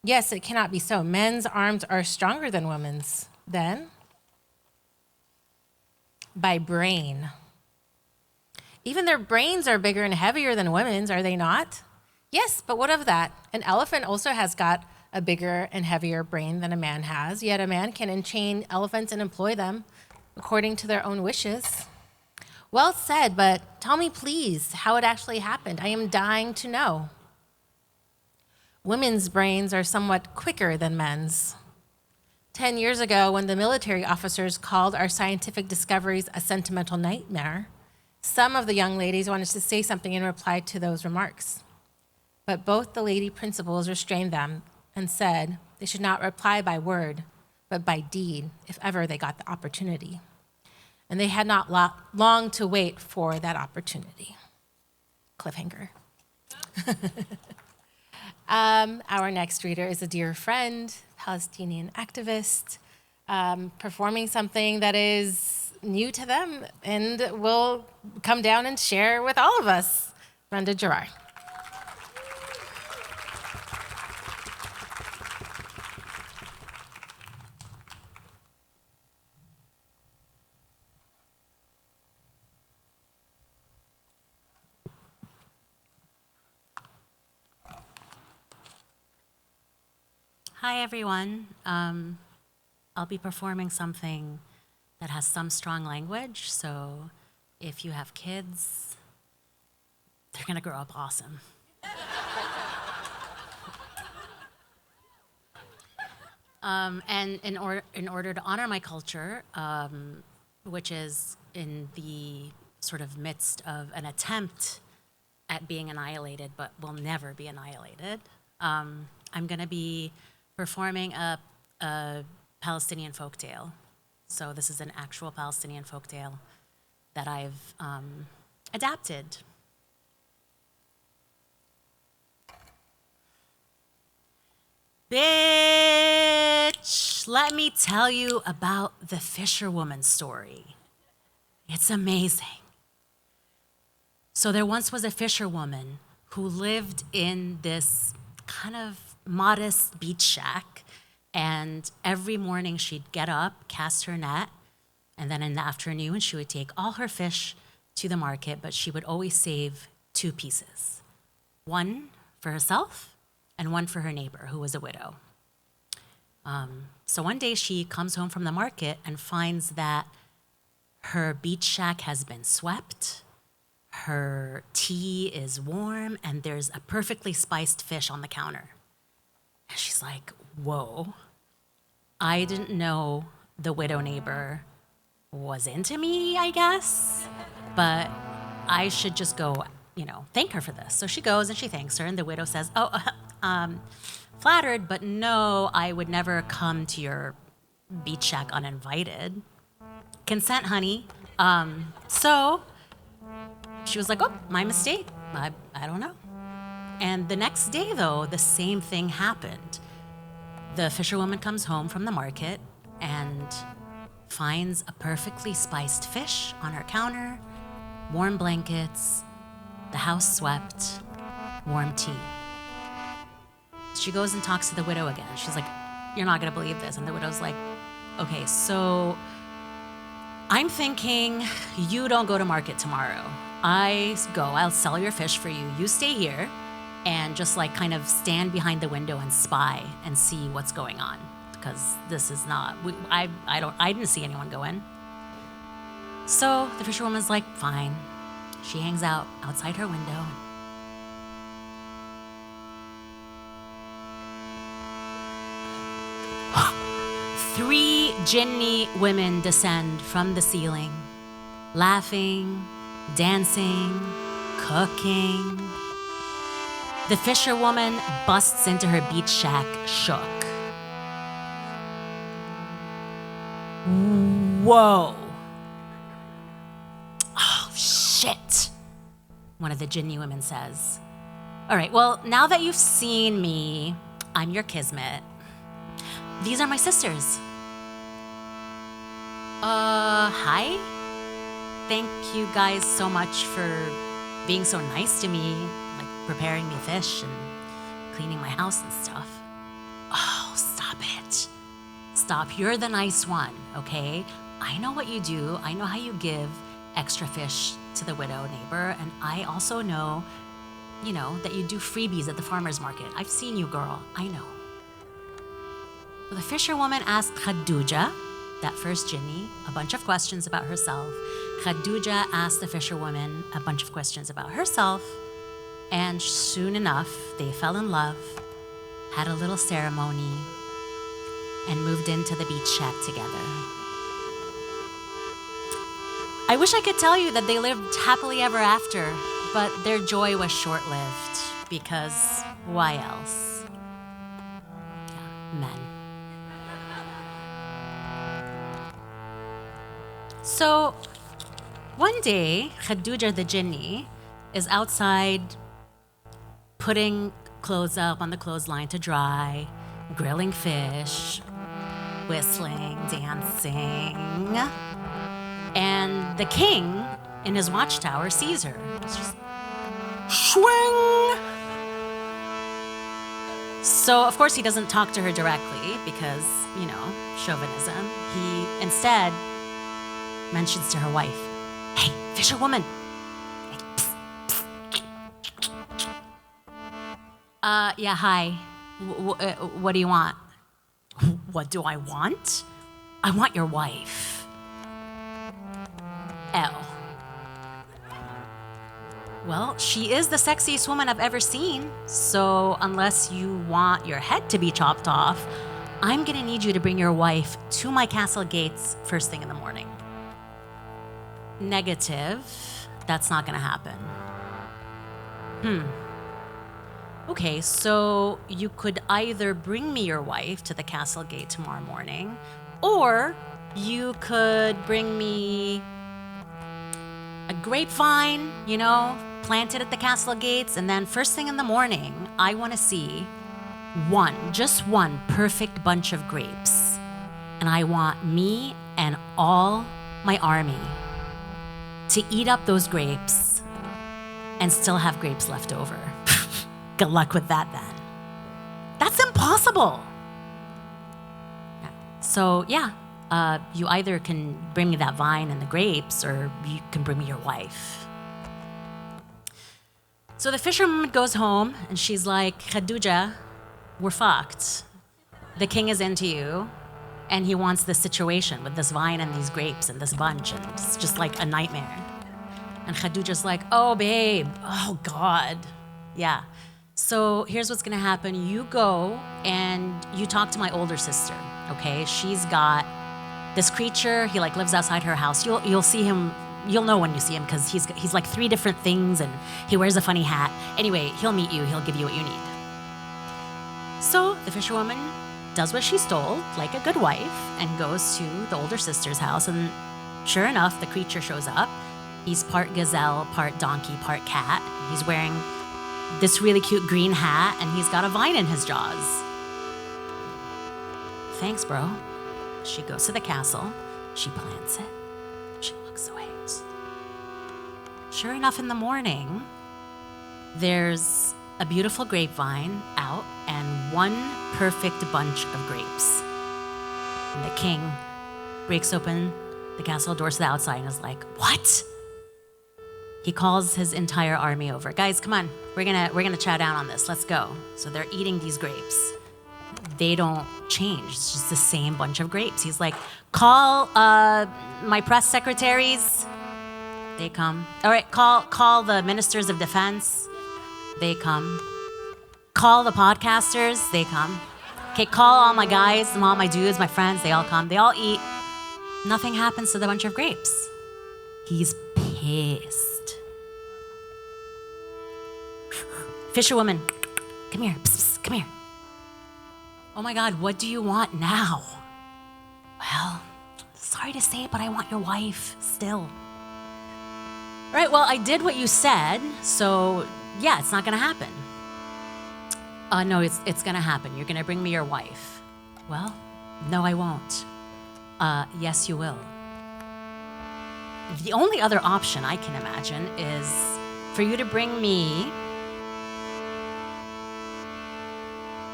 Yes, it cannot be so. Men's arms are stronger than women's. Then? By brain. Even their brains are bigger and heavier than women's, are they not? Yes, but what of that? An elephant also has got a bigger and heavier brain than a man has, yet a man can enchain elephants and employ them according to their own wishes. Well said, but tell me please how it actually happened. I am dying to know. Women's brains are somewhat quicker than men's. 10 years ago, when the military officers called our scientific discoveries a sentimental nightmare, some of the young ladies wanted to say something in reply to those remarks. But both the lady principals restrained them and said they should not reply by word, but by deed, if ever they got the opportunity. And they had not long to wait for that opportunity. Cliffhanger. Our next reader is a dear friend, Palestinian activist, performing something that is new to them and will come down and share with all of us, Randa Jarrar. Hi, everyone. I'll be performing something that has some strong language, so if you have kids, they're gonna grow up awesome. And in order to honor my culture, which is in the sort of midst of an attempt at being annihilated, but will never be annihilated, I'm gonna be performing a Palestinian folktale. So this is an actual Palestinian folktale that I've adapted. Bitch, let me tell you about the fisherwoman story. It's amazing. So there once was a fisherwoman who lived in this kind of modest beach shack, and every morning she'd get up, cast her net, and then in the afternoon she would take all her fish to the market, but she would always save two pieces, one for herself and one for her neighbor, who was a widow. So one day she comes home from the market and finds that her beach shack has been swept, her tea is warm, and there's a perfectly spiced fish on the counter. And she's like, whoa, I didn't know the widow neighbor was into me, I guess, but I should just go, thank her for this. So she goes and she thanks her, and the widow says, flattered, but no, I would never come to your beach shack uninvited. Consent, honey. So she was like, oh, my mistake. I don't know. And the next day, though, the same thing happened. The fisherwoman comes home from the market and finds a perfectly spiced fish on her counter, warm blankets, the house swept, warm tea. She goes and talks to the widow again. She's like, you're not gonna believe this. And the widow's like, okay, so I'm thinking you don't go to market tomorrow. I'll sell your fish for you. You stay here and just kind of stand behind the window and spy and see what's going on. Because this is not, I didn't see anyone go in. So the fisherwoman's like, fine. She hangs out outside her window. 3 Jinni women descend from the ceiling, laughing, dancing, cooking. The fisherwoman busts into her beach shack shook. Whoa. Oh, shit, one of the Jinni women says. All right, well, now that you've seen me, I'm your kismet. These are my sisters. Hi? Thank you guys so much for being so nice to me, like preparing me fish and cleaning my house and stuff. Oh, stop it. Stop, you're the nice one, okay? I know what you do. I know how you give extra fish to the widow neighbor, and I also know, that you do freebies at the farmer's market. I've seen you, girl. I know. So the fisherwoman asked Khadija, that first Jinni, a bunch of questions about herself. Khadija asked the fisherwoman a bunch of questions about herself, and soon enough, they fell in love, had a little ceremony, and moved into the beach shack together. I wish I could tell you that they lived happily ever after, but their joy was short-lived, because why else? Yeah, men. So, one day, Khadija the Jinni is outside putting clothes up on the clothesline to dry, grilling fish, whistling, dancing. And the king in his watchtower sees her. It's just swing. So, of course, he doesn't talk to her directly because, chauvinism. He instead mentions to her wife, "Hey, fisherwoman. Hey, psst, psst. Yeah, hi. What do you want?" "What do I want? I want your wife." "Oh. Well, she is the sexiest woman I've ever seen, so unless you want your head to be chopped off, I'm gonna need you to bring your wife to my castle gates first thing in the morning." "Negative. That's not gonna happen." Okay, so you could either bring me your wife to the castle gate tomorrow morning, or you could bring me a grapevine, planted at the castle gates, and then first thing in the morning, I want to see just one perfect bunch of grapes. And I want me and all my army to eat up those grapes and still have grapes left over. Good luck with that then. That's impossible. So you either can bring me that vine and the grapes, or you can bring me your wife. So the fisherwoman goes home and she's like, "Khadija, we're fucked. The king is into you, and he wants this situation with this vine and these grapes and this bunch, and it's just like a nightmare." And Khadija's like, "Oh, babe. Oh, God. Yeah. So here's what's gonna happen. You go and you talk to my older sister, okay? She's got this creature. He lives outside her house. You'll see him. You'll know when you see him because he's like 3 different things, and he wears a funny hat. Anyway, he'll meet you. He'll give you what you need." So the fisherwoman does what she's told, like a good wife, and goes to the older sister's house. And sure enough, the creature shows up. He's part gazelle, part donkey, part cat. He's wearing this really cute green hat, and he's got a vine in his jaws. "Thanks, bro." She goes to the castle. She plants it. She walks away. Sure enough, in the morning, there's a beautiful grapevine out and one perfect bunch of grapes. And the king breaks open the castle doors to the outside and is like, "What?" He calls his entire army over. "Guys, come on. We're gonna chow down on this. Let's go." So they're eating these grapes. They don't change. It's just the same bunch of grapes. He's like, "Call my press secretaries." They come. "All right, call the ministers of defense." They come. "Call the podcasters." They come. "Okay, call all my guys, all my dudes, my friends." They all come. They all eat. Nothing happens to the bunch of grapes. He's pissed. "Fisherwoman, come here. Psst, psst, come here. Oh my God, what do you want now?" "Well, sorry to say it, but I want your wife still. Right, well, I did what you said, so yeah, it's not gonna happen. No, it's gonna happen. You're gonna bring me your wife. Well, no, I won't. Yes, you will. The only other option I can imagine is for you to bring me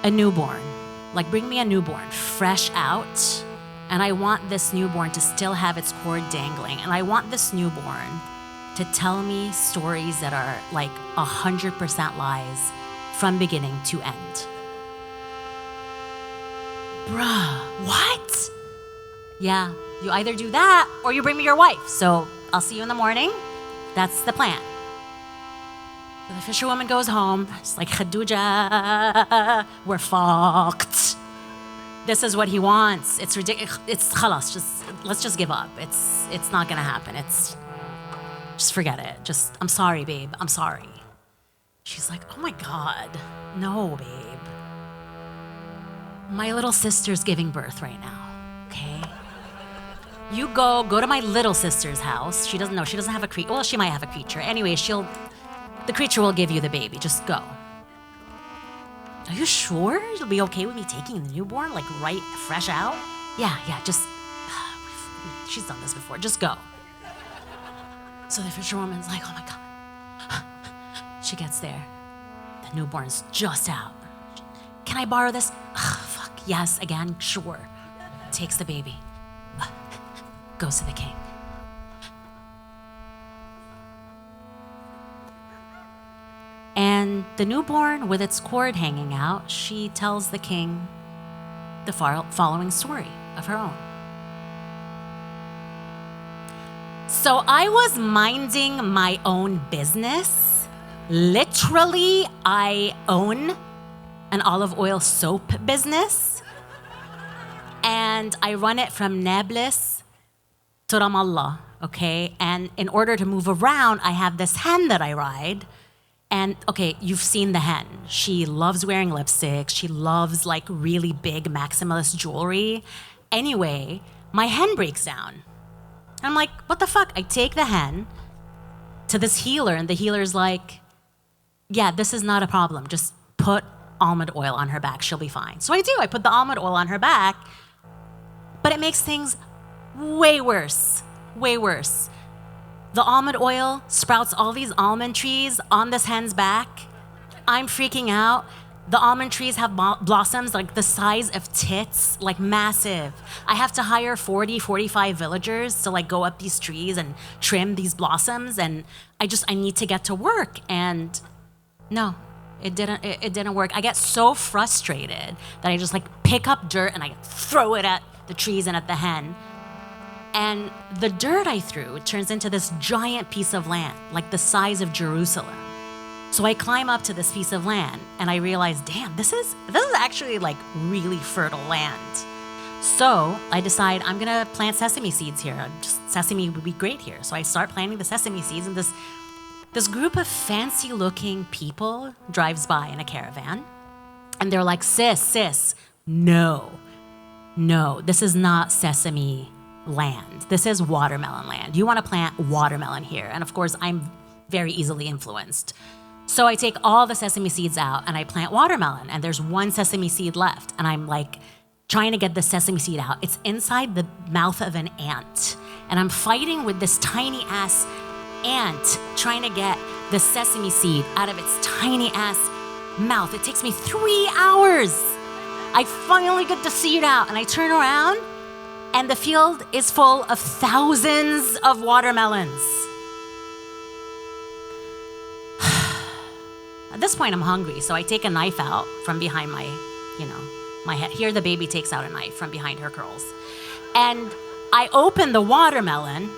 a newborn. Like, bring me a newborn, fresh out, and I want this newborn to still have its cord dangling, and I want this newborn to tell me stories that are like 100% lies from beginning to end. Bruh, what? Yeah, you either do that or you bring me your wife. So I'll see you in the morning. That's the plan. So the fisherwoman goes home. She's like, Khadija, we're fucked. This is what he wants. It's ridiculous. It's khalas. Let's just give up. It's not gonna happen. Just forget it. I'm sorry, babe. I'm sorry. She's like, oh my God, no, babe. My little sister's giving birth right now, okay? You go to my little sister's house. She doesn't know. She doesn't have a creature. Well, she might have a creature. Anyway, the creature will give you the baby. Just go. Are you sure you'll be okay with me taking the newborn, like right, fresh out? Yeah, just, she's done this before. Just go. So the fisherwoman's like, oh my God. She gets there. The newborn's just out. Can I borrow this? Fuck, yes, again, sure. Takes the baby. Goes to the king. And the newborn, with its cord hanging out, she tells the king the following story of her own. So I was minding my own business. Literally, I own an olive oil soap business. And I run it from Nablus to Ramallah, okay? And in order to move around, I have this hen that I ride. And okay, you've seen the hen. She loves wearing lipstick. She loves like really big maximalist jewelry. Anyway, my hen breaks down. I'm like, what the fuck? I take the hen to this healer, and the healer's like, yeah, this is not a problem. Just put almond oil on her back. She'll be fine. So I do. I put the almond oil on her back, but it makes things way worse, way worse. The almond oil sprouts all these almond trees on this hen's back. I'm freaking out. The almond trees have blossoms like the size of tits, like massive. I have to hire 40, 45 villagers to like go up these trees and trim these blossoms, and I need to get to work. And no, it didn't work. I get so frustrated that I just like pick up dirt and I throw it at the trees and at the hen. And the dirt I threw turns into this giant piece of land, like the size of Jerusalem. So I climb up to this piece of land and I realize, damn, this is actually like really fertile land. So I decide I'm gonna plant sesame seeds here. Just sesame would be great here. So I start planting the sesame seeds, and this group of fancy looking people drives by in a caravan, and they're like, sis, no, this is not sesame land. This is watermelon land. You want to plant watermelon here. And of course, I'm very easily influenced. So I take all the sesame seeds out and I plant watermelon, and there's one sesame seed left. And I'm like trying to get the sesame seed out. It's inside the mouth of an ant. And I'm fighting with this tiny ass ant trying to get the sesame seed out of its tiny ass mouth. It takes me 3 hours. I finally get the seed out, and I turn around and the field is full of thousands of watermelons. At this point, I'm hungry, so I take a knife out from behind my head. Here, the baby takes out a knife from behind her curls. And I open the watermelon,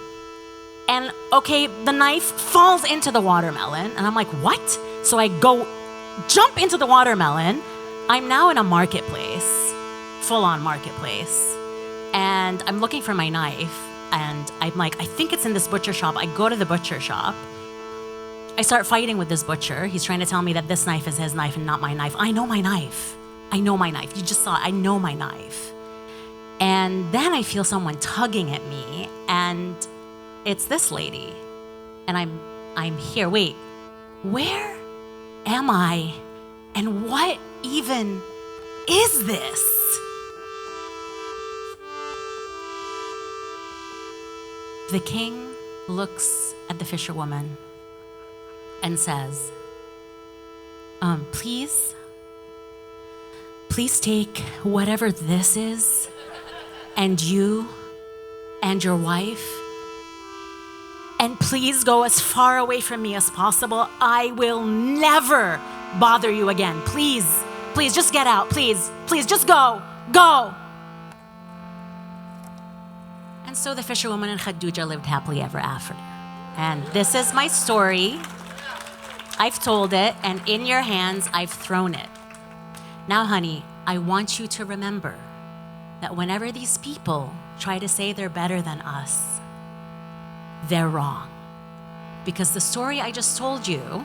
and okay, the knife falls into the watermelon, and I'm like, what? So I jump into the watermelon. I'm now in a marketplace, full-on marketplace. And I'm looking for my knife, and I'm like, I think it's in this butcher shop. I go to the butcher shop. I start fighting with this butcher. He's trying to tell me that this knife is his knife and not my knife. I know my knife. You just saw it. I know my knife. And then I feel someone tugging at me, and it's this lady. And I'm here. Wait, where am I? And what even is this? The king looks at the fisherwoman and says, please take whatever this is, and you and your wife, and please go as far away from me as possible. I will never bother you again. Please, just get out. Please, just go. And so the fisherwoman and Khadija lived happily ever after. And this is my story. I've told it, and in your hands, I've thrown it. Now, honey, I want you to remember that whenever these people try to say they're better than us, they're wrong. Because the story I just told you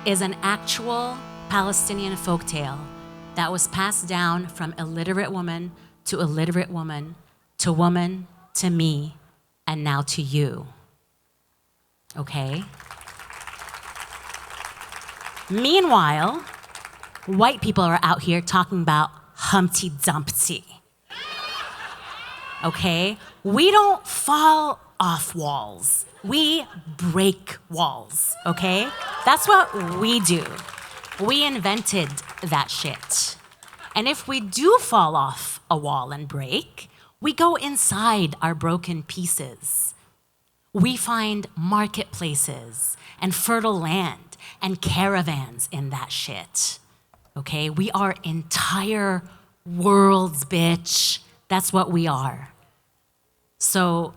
is an actual Palestinian folktale that was passed down from illiterate woman to illiterate woman to me, and now to you. Okay? Meanwhile, white people are out here talking about Humpty Dumpty. Okay? We don't fall off walls. We break walls, okay? That's what we do. We invented that shit. And if we do fall off a wall and break, we go inside our broken pieces. We find marketplaces and fertile land and caravans in that shit, okay? We are entire worlds, bitch. That's what we are. So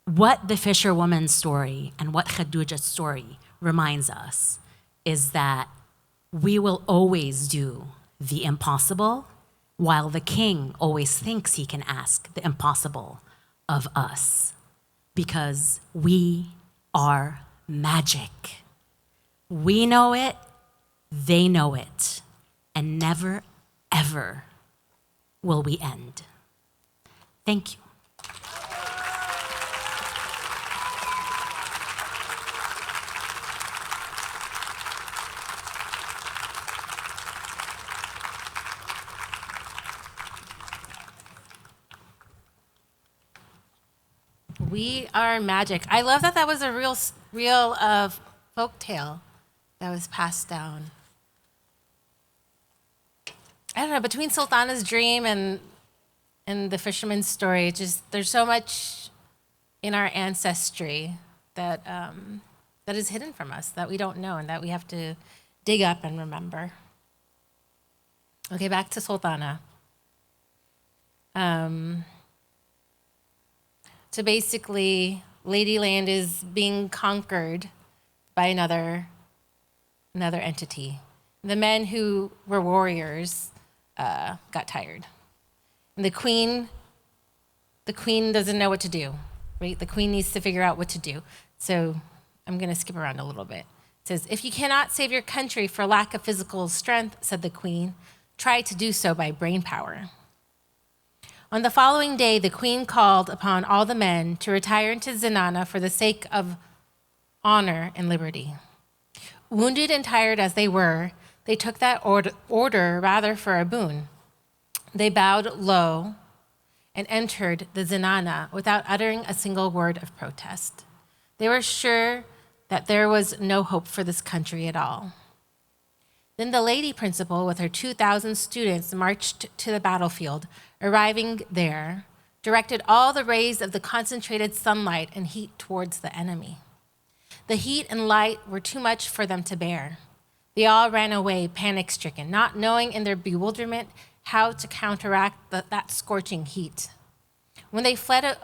what the fisherwoman's story and what Khadijah's story reminds us is that we will always do the impossible, while the king always thinks he can ask the impossible of us, because we are magic. We know it, they know it, and never, ever will we end. Thank you. We are magic. I love that was a real folk tale that was passed down. I don't know, between Sultana's dream and the fisherman's story, there's so much in our ancestry that that is hidden from us, that we don't know, and that we have to dig up and remember. Okay, back to Sultana. So basically, Ladyland is being conquered by another entity. The men who were warriors got tired. And the queen doesn't know what to do, right? The queen needs to figure out what to do. So I'm gonna skip around a little bit. It says, "If you cannot save your country for lack of physical strength," said the queen, "try to do so by brain power." On the following day, the queen called upon all the men to retire into Zenana for the sake of honor and liberty. Wounded and tired as they were, they took that order rather for a boon. They bowed low and entered the Zenana without uttering a single word of protest. They were sure that there was no hope for this country at all. Then the lady principal with her 2,000 students marched to the battlefield. Arriving there, directed all the rays of the concentrated sunlight and heat towards the enemy. The heat and light were too much for them to bear. They all ran away, panic-stricken, not knowing in their bewilderment how to counteract that scorching heat. When they fled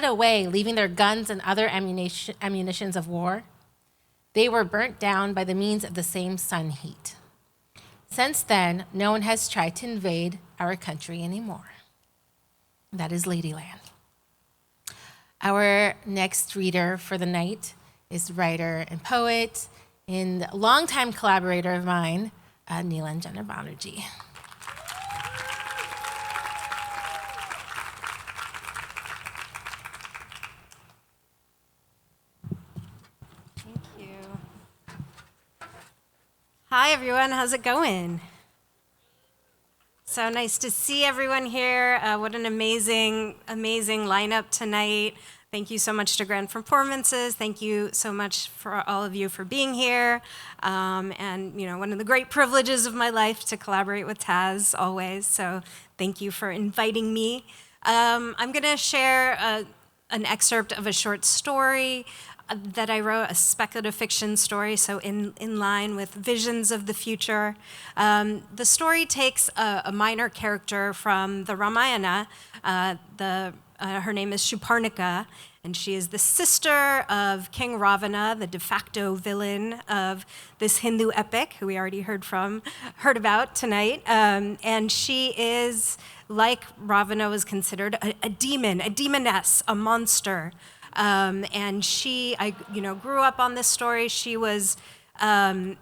away, leaving their guns and other ammunitions of war, they were burnt down by the means of the same sun heat. Since then, no one has tried to invade our country anymore. That is Ladyland. Our next reader for the night is writer and poet and longtime collaborator of mine, Neelanjana Banerjee. Hi, everyone. How's it going? So nice to see everyone here. What an amazing, amazing lineup tonight. Thank you so much to Grand Performances. Thank you so much for all of you for being here. And one of the great privileges of my life to collaborate with Taz always. So thank you for inviting me. I'm going to share an excerpt of a short story that I wrote, a speculative fiction story, so in line with visions of the future. The story takes a minor character from the Ramayana. Her name is Shuparnika, and she is the sister of King Ravana, the de facto villain of this Hindu epic, who we already heard about tonight. And she is, like Ravana was considered, a demon, a demoness, a monster. And I grew up on this story. She was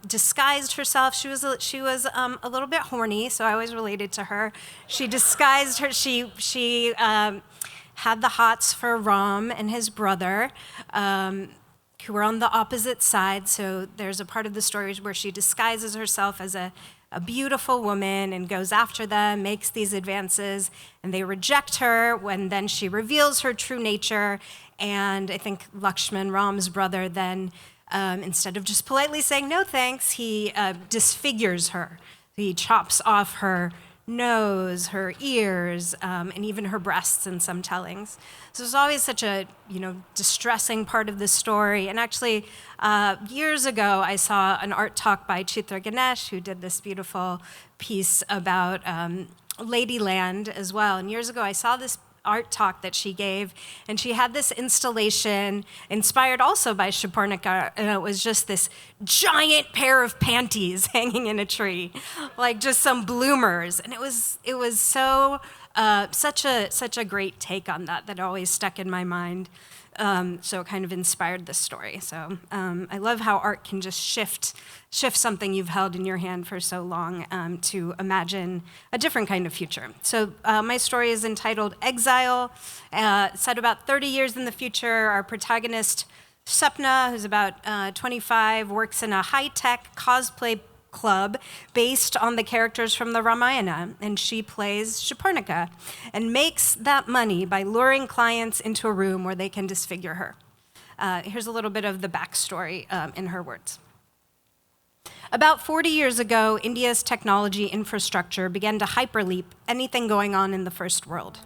disguised herself. She was a little bit horny, so I always related to her. She disguised her. She had the hots for Ram and his brother, who were on the opposite side. So there's a part of the story where she disguises herself as a beautiful woman and goes after them, makes these advances, and they reject her when then she reveals her true nature. And I think Lakshman, Ram's brother, then instead of just politely saying no thanks, he disfigures her. He chops off her nose, her ears, and even her breasts in some tellings. So it's always such a distressing part of the story. And actually, years ago, I saw an art talk by Chitra Ganesh, who did this beautiful piece about Ladyland as well. And years ago, I saw this art talk that she gave, and she had this installation inspired also by Shuparnika, and it was just this giant pair of panties hanging in a tree, like just some bloomers, and it was so such a great take on that always stuck in my mind. So it kind of inspired this story. So I love how art can just shift something you've held in your hand for so long to imagine a different kind of future. So my story is entitled Exile. Set about 30 years in the future. Our protagonist, Sapna, who's about 25, works in a high-tech cosplay club based on the characters from the Ramayana, and she plays Shuparnika and makes that money by luring clients into a room where they can disfigure her. Here's a little bit of the backstory in her words. About 40 years ago, India's technology infrastructure began to hyperleap anything going on in the first world,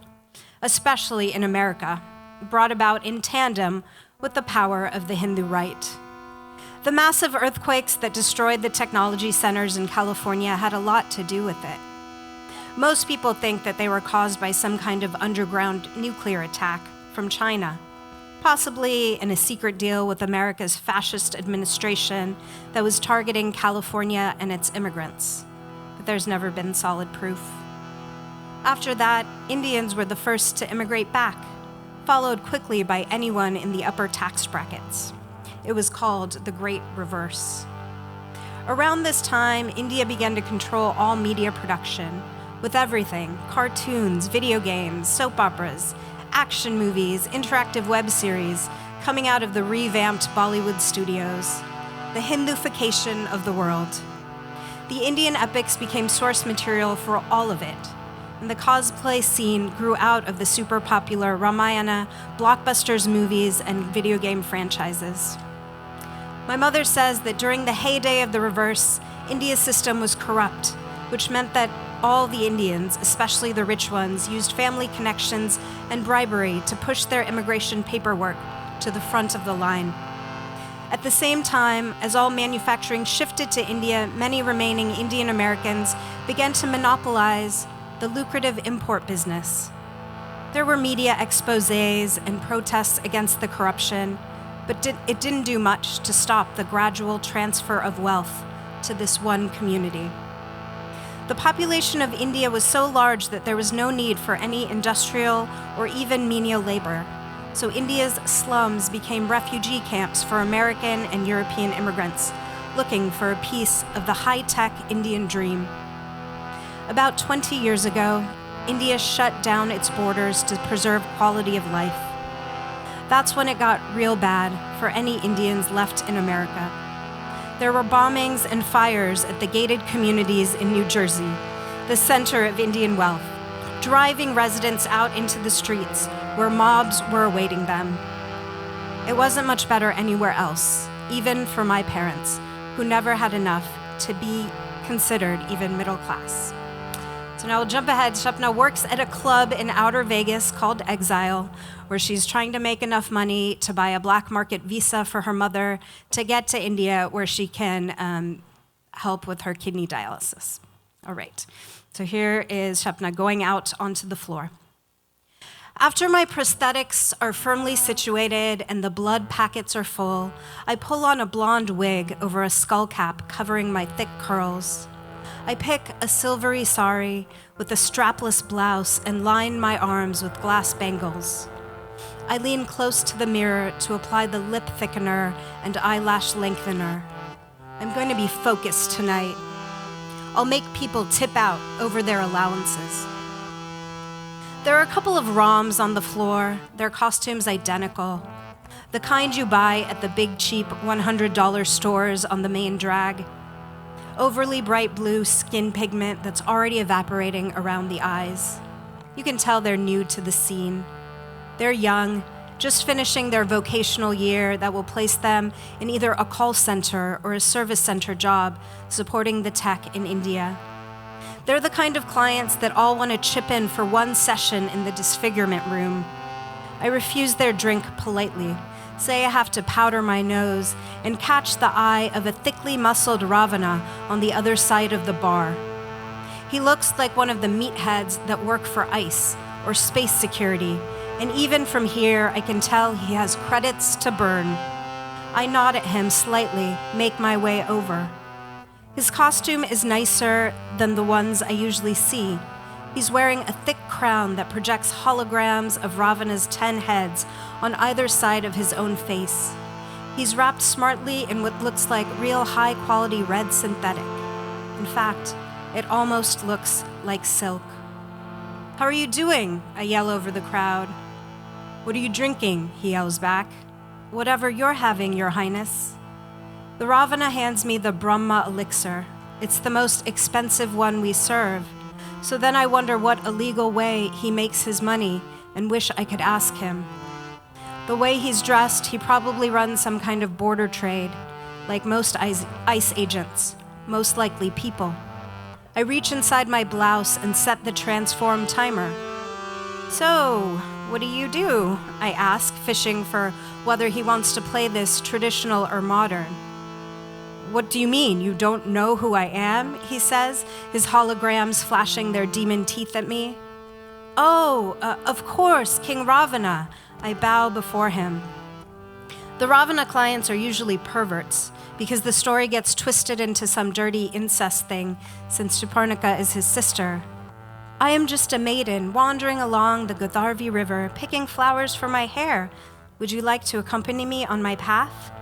especially in America, brought about in tandem with the power of the Hindu right. The massive earthquakes that destroyed the technology centers in California had a lot to do with it. Most people think that they were caused by some kind of underground nuclear attack from China, possibly in a secret deal with America's fascist administration that was targeting California and its immigrants. But there's never been solid proof. After that, Indians were the first to immigrate back, followed quickly by anyone in the upper tax brackets. It was called the Great Reverse. Around this time, India began to control all media production, with everything: cartoons, video games, soap operas, action movies, interactive web series coming out of the revamped Bollywood studios, the Hinduification of the world. The Indian epics became source material for all of it, and the cosplay scene grew out of the super popular Ramayana, blockbusters movies, and video game franchises. My mother says that during the heyday of the reverse, India's system was corrupt, which meant that all the Indians, especially the rich ones, used family connections and bribery to push their immigration paperwork to the front of the line. At the same time, as all manufacturing shifted to India, many remaining Indian Americans began to monopolize the lucrative import business. There were media exposés and protests against the corruption, but it didn't do much to stop the gradual transfer of wealth to this one community. The population of India was so large that there was no need for any industrial or even menial labor, so India's slums became refugee camps for American and European immigrants looking for a piece of the high-tech Indian dream. About 20 years ago, India shut down its borders to preserve quality of life. That's when it got real bad for any Indians left in America. There were bombings and fires at the gated communities in New Jersey, the center of Indian wealth, driving residents out into the streets where mobs were awaiting them. It wasn't much better anywhere else, even for my parents, who never had enough to be considered even middle class. So now we'll jump ahead. Shapna works at a club in outer Vegas called Exile, where she's trying to make enough money to buy a black market visa for her mother to get to India, where she can help with her kidney dialysis. All right, so here is Shapna going out onto the floor. After my prosthetics are firmly situated and the blood packets are full, I pull on a blonde wig over a skull cap covering my thick curls. I pick a silvery sari with a strapless blouse and line my arms with glass bangles. I lean close to the mirror to apply the lip thickener and eyelash lengthener. I'm going to be focused tonight. I'll make people tip out over their allowances. There are a couple of Roms on the floor, their costumes identical. The kind you buy at the big cheap $100 stores on the main drag. Overly bright blue skin pigment that's already evaporating around the eyes. You can tell they're new to the scene. They're young, just finishing their vocational year that will place them in either a call center or a service center job supporting the tech in India. They're the kind of clients that all want to chip in for one session in the disfigurement room. I refuse their drink politely, say I have to powder my nose, and catch the eye of a thickly muscled Ravana on the other side of the bar. He looks like one of the meatheads that work for ICE or space security, and even from here I can tell he has credits to burn. I nod at him slightly, make my way over. His costume is nicer than the ones I usually see. He's wearing a thick crown that projects holograms of Ravana's 10 heads on either side of his own face. He's wrapped smartly in what looks like real high-quality red synthetic. In fact, it almost looks like silk. "How are you doing?" I yell over the crowd. "What are you drinking?" he yells back. "Whatever you're having, Your Highness." The Ravana hands me the Brahma elixir. It's the most expensive one we serve. So then I wonder what illegal way he makes his money and wish I could ask him. The way he's dressed, he probably runs some kind of border trade, like most ICE agents, most likely people. I reach inside my blouse and set the transform timer. "So, what do?" I ask, fishing for whether he wants to play this traditional or modern. "What do you mean, you don't know who I am?" he says, his holograms flashing their demon teeth at me. "Oh, of course, King Ravana." I bow before him. The Ravana clients are usually perverts, because the story gets twisted into some dirty incest thing, since Suparnika is his sister. "I am just a maiden wandering along the Godavari River, picking flowers for my hair. Would you like to accompany me on my path?"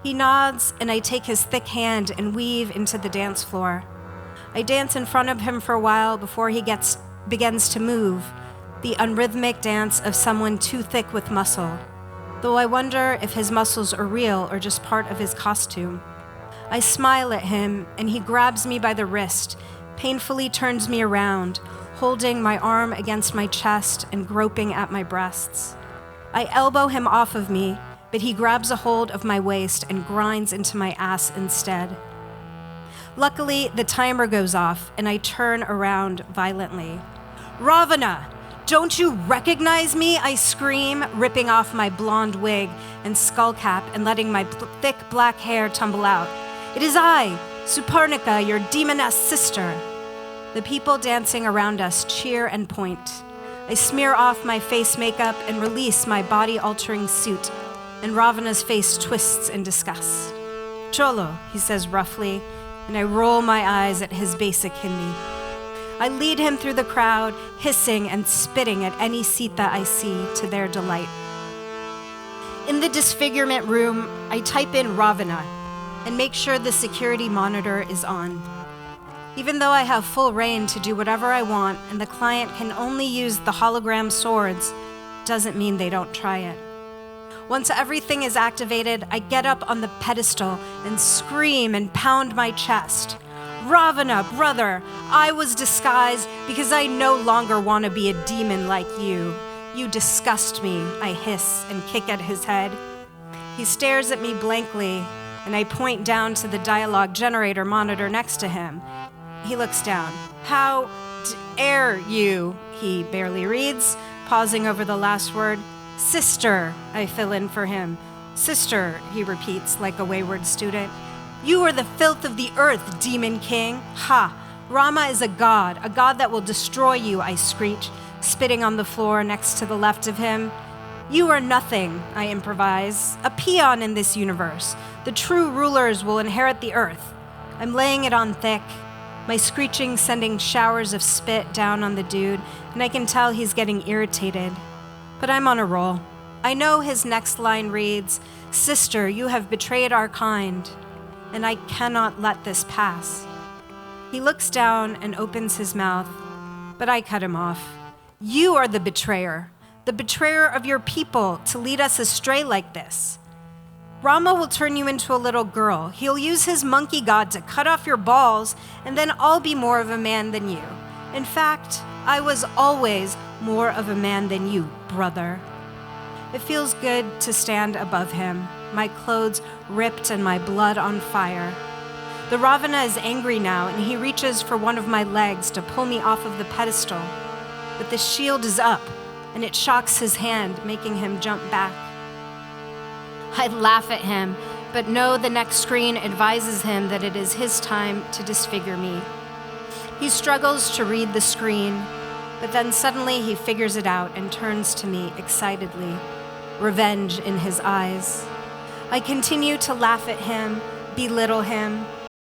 He nods, and I take his thick hand and weave into the dance floor. I dance in front of him for a while before he begins to move, the unrhythmic dance of someone too thick with muscle, though I wonder if his muscles are real or just part of his costume. I smile at him, and he grabs me by the wrist, painfully turns me around, holding my arm against my chest and groping at my breasts. I elbow him off of me, but he grabs a hold of my waist and grinds into my ass instead. Luckily, the timer goes off, and I turn around violently. "Ravana, don't you recognize me?" I scream, ripping off my blonde wig and skull cap and letting my thick black hair tumble out. "It is I, Suparnika, your demoness sister." The people dancing around us cheer and point. I smear off my face makeup and release my body-altering suit, and Ravana's face twists in disgust. "Cholo," he says roughly, and I roll my eyes at his basic Hindi. I lead him through the crowd, hissing and spitting at any Sita I see, to their delight. In the disfigurement room, I type in Ravana and make sure the security monitor is on. Even though I have full reign to do whatever I want and the client can only use the hologram swords, doesn't mean they don't try it. Once everything is activated, I get up on the pedestal and scream and pound my chest. Ravana, brother, I was disguised because I no longer want to be a demon like you. You disgust me, I hiss and kick at his head. He stares at me blankly, and I point down to the dialogue generator monitor next to him. He looks down. How dare you, he barely reads, pausing over the last word. Sister, I fill in for him. Sister, he repeats like a wayward student. You are the filth of the earth, demon king. Ha! Rama is a god that will destroy you, I screech, spitting on the floor next to the left of him. You are nothing, I improvise, a peon in this universe. The true rulers will inherit the earth. I'm laying it on thick, my screeching sending showers of spit down on the dude, and I can tell he's getting irritated. But I'm on a roll. I know his next line reads, Sister, you have betrayed our kind, and I cannot let this pass. He looks down and opens his mouth, but I cut him off. You are the betrayer of your people to lead us astray like this. Rama will turn you into a little girl. He'll use his monkey god to cut off your balls, and then I'll be more of a man than you. In fact, I was always more of a man than you, brother. It feels good to stand above him, my clothes ripped and my blood on fire. The Ravana is angry now, and he reaches for one of my legs to pull me off of the pedestal. But the shield is up, and it shocks his hand, making him jump back. I laugh at him, but know the next screen advises him that it is his time to disfigure me. He struggles to read the screen, but then suddenly he figures it out and turns to me excitedly, revenge in his eyes. I continue to laugh at him, belittle him,